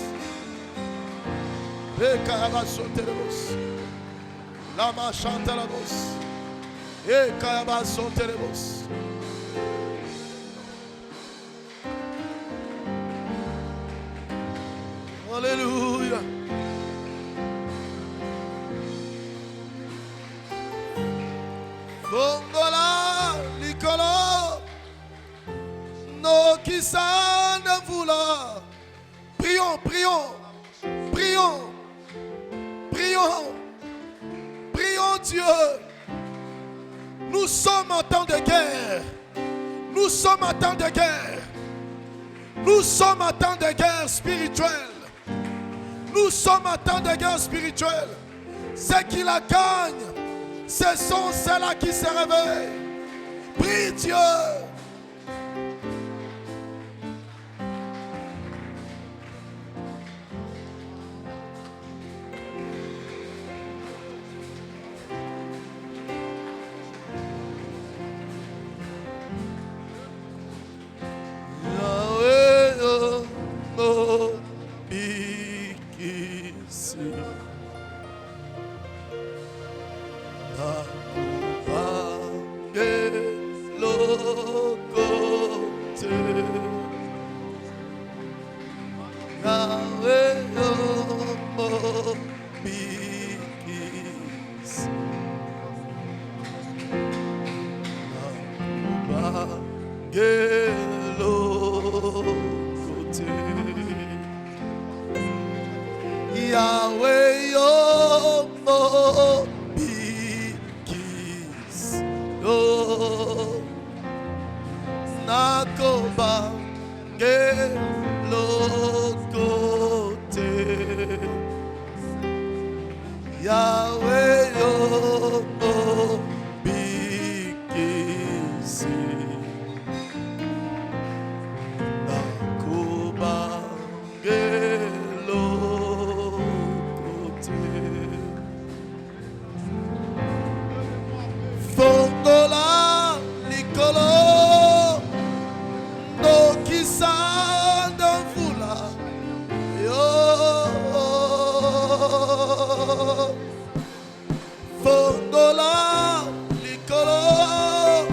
Rekayaba Sotelebos, Lama Chantelebos, Ekayaba Sotelebos. Alléluia. Fongola, Nicolas, no Kisane Voula. Prions, prions, prions, prions, prions Dieu. Nous sommes en temps de guerre. Nous sommes en temps de guerre. Nous sommes en temps de guerre spirituelle. Nous sommes en temps de guerre spirituelle. Ceux qui la gagnent, ce sont ceux-là qui se réveillent. Prie Dieu. Yahweh, oh, nakoba gelokote Yahweh yo bikisi nakoba gelokote Fongola likolo no kisanda fula yo Fongola likolo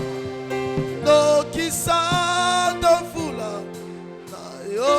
no kisanda fula na yo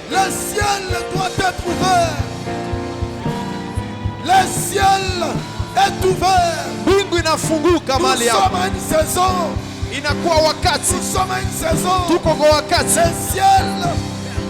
Le ciel doit être ouvert. Le ciel est ouvert. Mbingu inafunguka Nous mahali sommes hapa. à une saison. Inakuwa wakati, Nous sommes à une saison. tuko kwa wakati Le ciel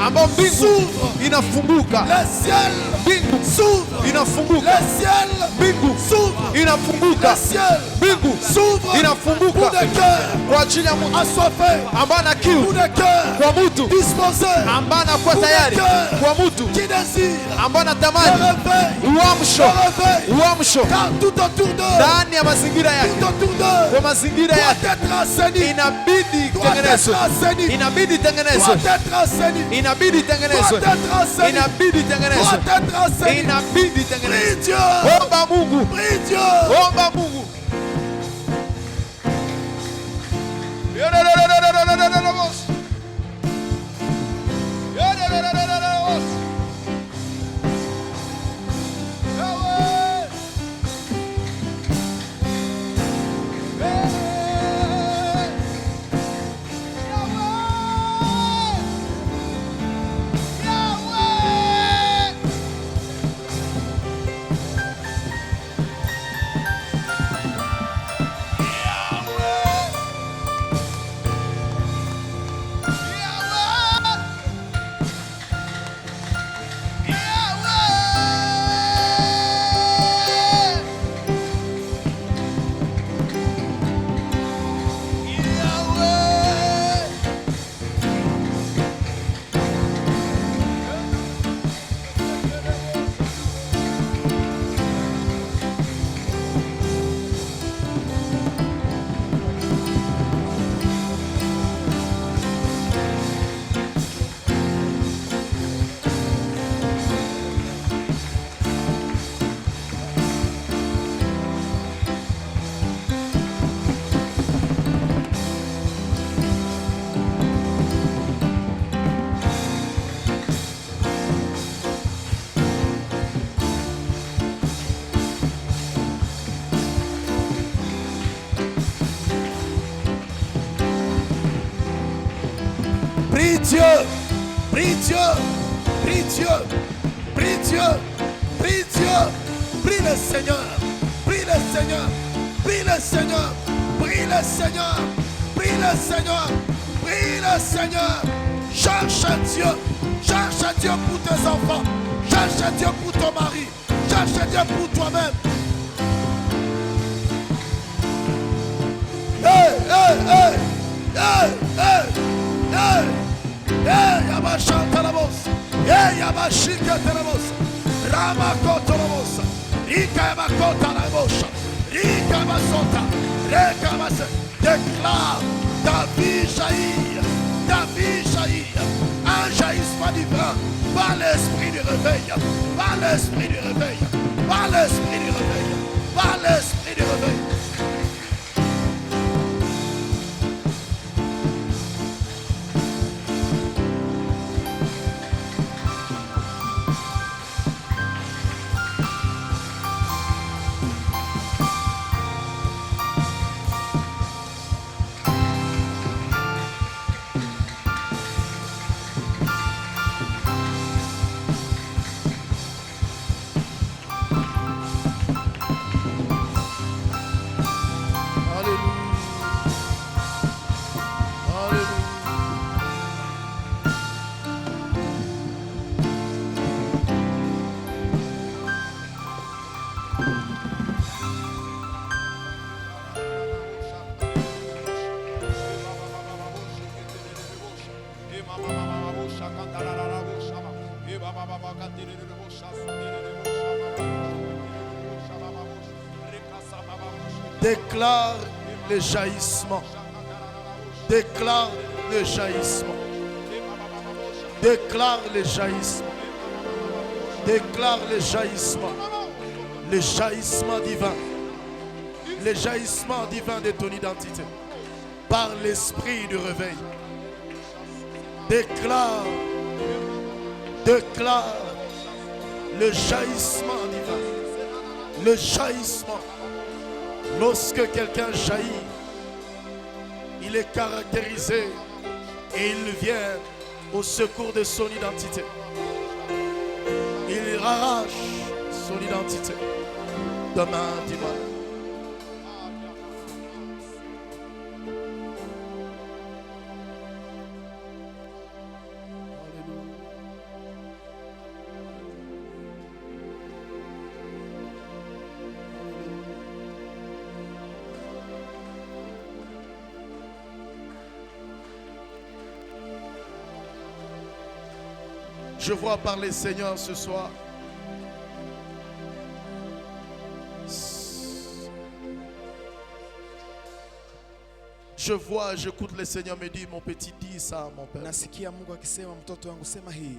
ambao mbingu s'ouvre. inafunguka, Le ciel mbingu s'ouvre. inafunguka, Le ciel mbingu s'ouvre. inafunguka, Le ciel mbingu s'ouvre pour inafunguka des cœurs kwa ajili ya mtu assoiffés, ambaye ana pour kiu, des cœurs kwa mtu disposés, ambaye anakuwa tayari, kwa mtu qui désirent ambaye le anatamani réveil, uamsho, le réveil. uamsho Car tout autour d'eux, ndani ya mazingira yake, tout autour d'eux, kwa mazingira doit yake être assaini, inabidi doit être itengenezwe, assaini, inabidi doit itengenezwe, être assaini, inabidi doit itengenezwe, être assaini, inabidi itengenezwe, doit être assaini. inabidi itengenezwe. Prie Dieu, Omba Mungu, prie Dieu. omba Mungu. Prie Dieu, prie Dieu, prie Dieu, prie Dieu, prie Dieu, prie le Seigneur, prie le Seigneur, prie le Seigneur, prie le Seigneur, prie le Seigneur, prie le Seigneur. Cherche Dieu pour tes enfants, cherche Dieu pour ton mari, cherche Dieu pour toi-même. Hey, hey, hey, hey, hey, hey. Hey, Yabashanta la voz. Hey, Yabashika la voz. Ramakota la voz. Rika Yamakota la voz. Rika Masota. Rika Mas. Déclare ta l'esprit du réveil, par l'esprit du réveil, par l'esprit du réveil, par l'esprit du réveil. Déclare le jaillissement. Déclare le jaillissement. Déclare le jaillissement. Déclare le jaillissement. Le jaillissement divin. Le jaillissement divin de ton identité. Par l'esprit du réveil. Déclare. Déclare le jaillissement divin. Le jaillissement. Lorsque quelqu'un jaillit, il est caractérisé et il vient au secours de son identité. Il arrache son identité. Demain, dimanche. Je vois parler Seigneur ce soir. Je vois, j'écoute le Seigneur me dire, mon petit, dis ça, mon père. Nasikia Mungu akisema mtoto wangu sema hii.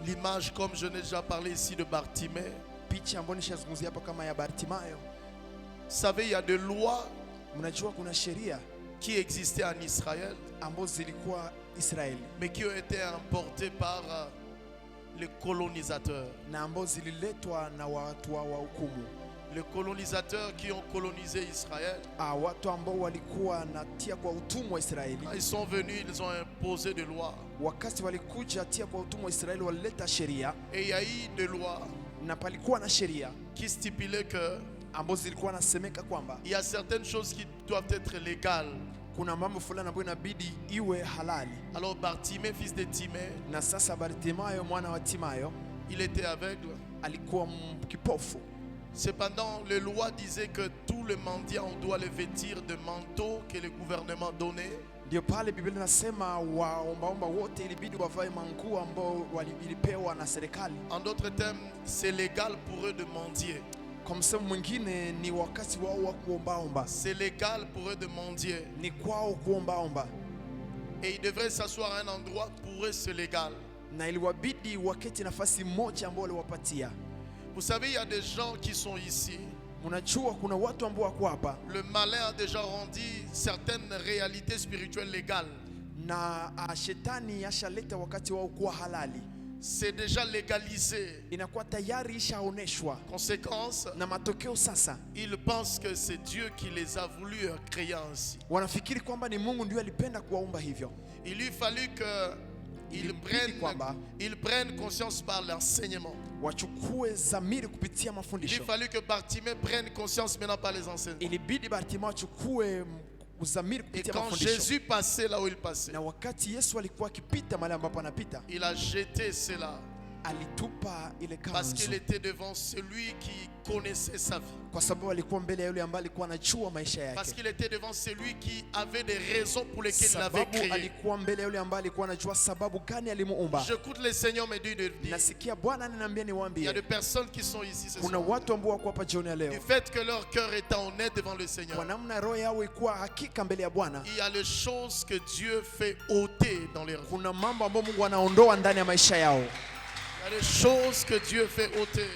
L'image, comme je n'ai déjà parlé ici de Bartimée. Picha ambayo nishazungumzia hapa kama ya Bartimayo. Vous savez, il y a des lois Mnajua kuna sheria qui existaient en Israël, ambazo zilikuwa Israeli mais qui ont été importées par les colonisateurs. na ambazo zililetwa na watu wa hukumu. Les colonisateurs qui ont colonisé Israël, Watu ambao walikuwa natia kwa utumwa Israeli. quand ils sont venus, ils ont imposé des lois. Wakati walikuja tia kwa utumwa Israeli walileta sheria, Et il y a eu des lois na palikuwa na sheria qui stipulaient que ambazo zilikuwa nasemeka kwamba il y a certaines choses qui doivent être légales. kuna mambo fulani ambayo inabidi iwe halali. Alors Bartimée, fils de Timée, Na sasa Bartimayo mwana wa Timayo il était aveugle. alikuwa kipofu. Cependant, les lois disaient que tous les mendiants, on doit les vêtir de manteaux que le gouvernement donnait. Ndio pale Biblia inasema waombaomba wote ilibidi wavae manguo ambao walipewa na serikali. En d'autres termes, c'est légal pour eux de mendier. Kwa msemo mwingine ni wakati wao wa kuombaomba. C'est légal pour eux de mendier. Ni kwao kuombaomba. Et ils devraient s'asseoir à un endroit pour eux c'est légal. Na iliwabidi waketi nafasi moja ambao waliwapatia. Vous savez, il y a des gens qui sont ici. Mnajua kuna watu ambao wako hapa. Le malin a déjà rendu certaines réalités spirituelles légales. Na shetani ashaleta wakati wao kuwa halali. C'est déjà légalisé. Inakuwa tayari ishaoneshwa. Conséquence, Na matokeo sasa ils pensent que c'est Dieu qui les a voulu créer ainsi. wanafikiri kwamba ni Mungu ndiye alipenda kuwaumba hivyo. Il lui fallut que ils prennent conscience par l'enseignement. Wachukue zamiri kupitia Il mafundisho. lui fallut que Bartimée prenne conscience maintenant par les enseignements. Ilibidi Bartimayo achukue uzamiri Et kupitia quand mafundisho. Jésus passait là où il passait, Na wakati Yesu alikuwa akipita mahali ambapo anapita, il a jeté cela alitupa ile parce qu'il kanzu était devant celui qui connaissait sa vie. kwa sababu alikuwa mbele ya yule ambaye alikuwa anajua maisha Parce yake. qu'il était devant celui qui avait des raisons pour lesquelles il l'avait Sababu créé. alikuwa mbele ya yule ambaye alikuwa anajua sababu gani alimuumba. J'écoute le Seigneur me dire de dire. Nasikia Bwana ananiambia Il y a niwaambie, des personnes qui sont ici ce kuna soir. watu ambao wako hapa jioni ya Du leo, fait que leur cœur est honnête devant le kwa Seigneur, namna roho yao ikuwa hakika mbele ya Bwana, il y a les choses que Dieu fait ôter dans les vies. kuna mambo ambayo Mungu anaondoa ndani ya maisha yao. Il y a des choses que Dieu fait ôter.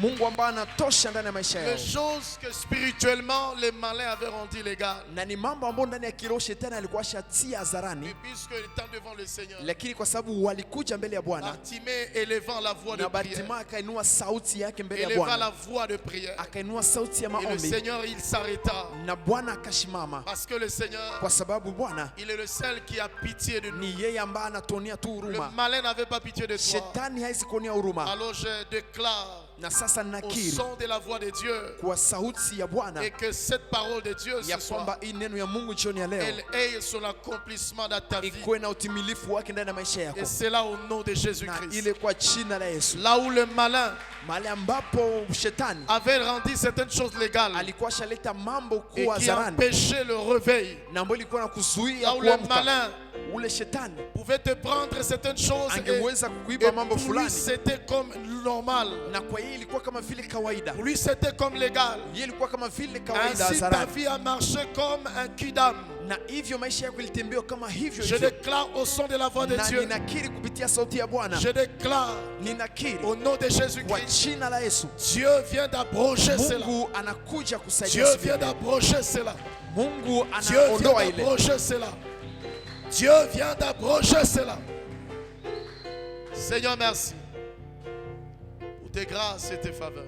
Mungu ambaye anatosha ndani ya maisha yao, Les choses que spirituellement les malins avaient rendues légales. na ni mambo ambayo ndani ya kiroho shetani alikuwa ashatia hadharani, Et puisqu'ils étaient devant le Seigneur, lakini kwa sababu walikuja mbele ya Bwana, Bartimée élevant la voix de na prière, Bartimayo akainua sauti yake mbele ya éleva la Bwana, voix de prière. akainua sauti ya Et le maombi, Seigneur, il s'arrêta. na Bwana akashimama, Parce que le Seigneur, kwa sababu Bwana il est le seul qui a pitié de nous. ni yeye ambaye anatuonea tu Le huruma. malin n'avait pas pitié de toi. Shetani haizi kuonea huruma. Alors je déclare Na sasa au nakiri son de la voix de Dieu kwa sauti ya Bwana et que cette parole de Dieu ya ce soir, kwamba hii neno ya Mungu jioni ya leo elle ait son accomplissement dans ta vie. ikuwe na utimilifu wake ndani ya maisha yako, Et c'est là au nom de na Jésus-Christ. ile kwa jina la Yesu. Là où le malin Mahali ambapo shetani avait rendu certaines choses légales alikuwa shaleta mambo et kuwa qui hadharani, empêchait le réveil. na ambayo ilikuwa na kuzuia Là où le kuamka, malin ule shetani pouvait te prendre certaines choses angeweza et kuiba mambo pour lui fulani, c'était comme normal. na kwa yeye ilikuwa kama vile kawaida, Pour lui c'était comme légal. yeye ilikuwa kama vile kawaida Ainsi ta hadharani, vie a marché comme un cul d'âme. na hivyo maisha yako ilitembea kama hivyo Je hivyo. déclare au son de la voix de Na Dieu. ninakiri kupitia sauti ya Bwana, Je déclare ninakiri au nom de kwa Jésus-Christ. jina la Yesu, Dieu vient d'abroger cela. Mungu anakuja kusaidia Dieu siku vient ya leo. d'abroger cela. Mungu Dieu vient anaondoa ile. d'abroger cela. Dieu vient d'abroger cela. Seigneur, merci pour tes grâces et tes faveurs.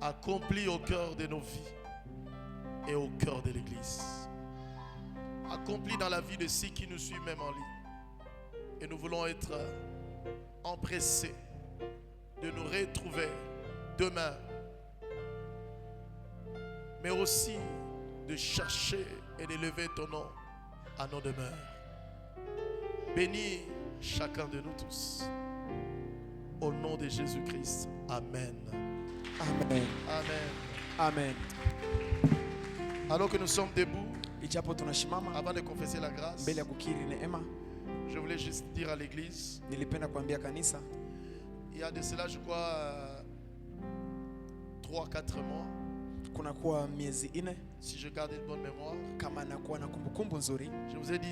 Accomplis au cœur de nos vies et au cœur de l'Église. Accomplis dans la vie de ceux qui nous suivent même en ligne. Et nous voulons être empressés de nous retrouver demain, mais aussi de chercher et d'élever ton nom à nos demeures. Bénis chacun de nous tous. Au nom de Jésus-Christ. Amen. Amen. Amen. Amen. Alors que nous sommes debout, Ijapo tunashimama avant de confesser la grâce, mbele ya kukiri neema, je voulais juste dire à l'église, nilipenda kuambia kanisa, il y a de cela, je crois, 3-4 mois, kunakuwa miezi 4 si je garde une bonne mémoire, kama nakuwa na kumbukumbu nzuri, je vous ai dit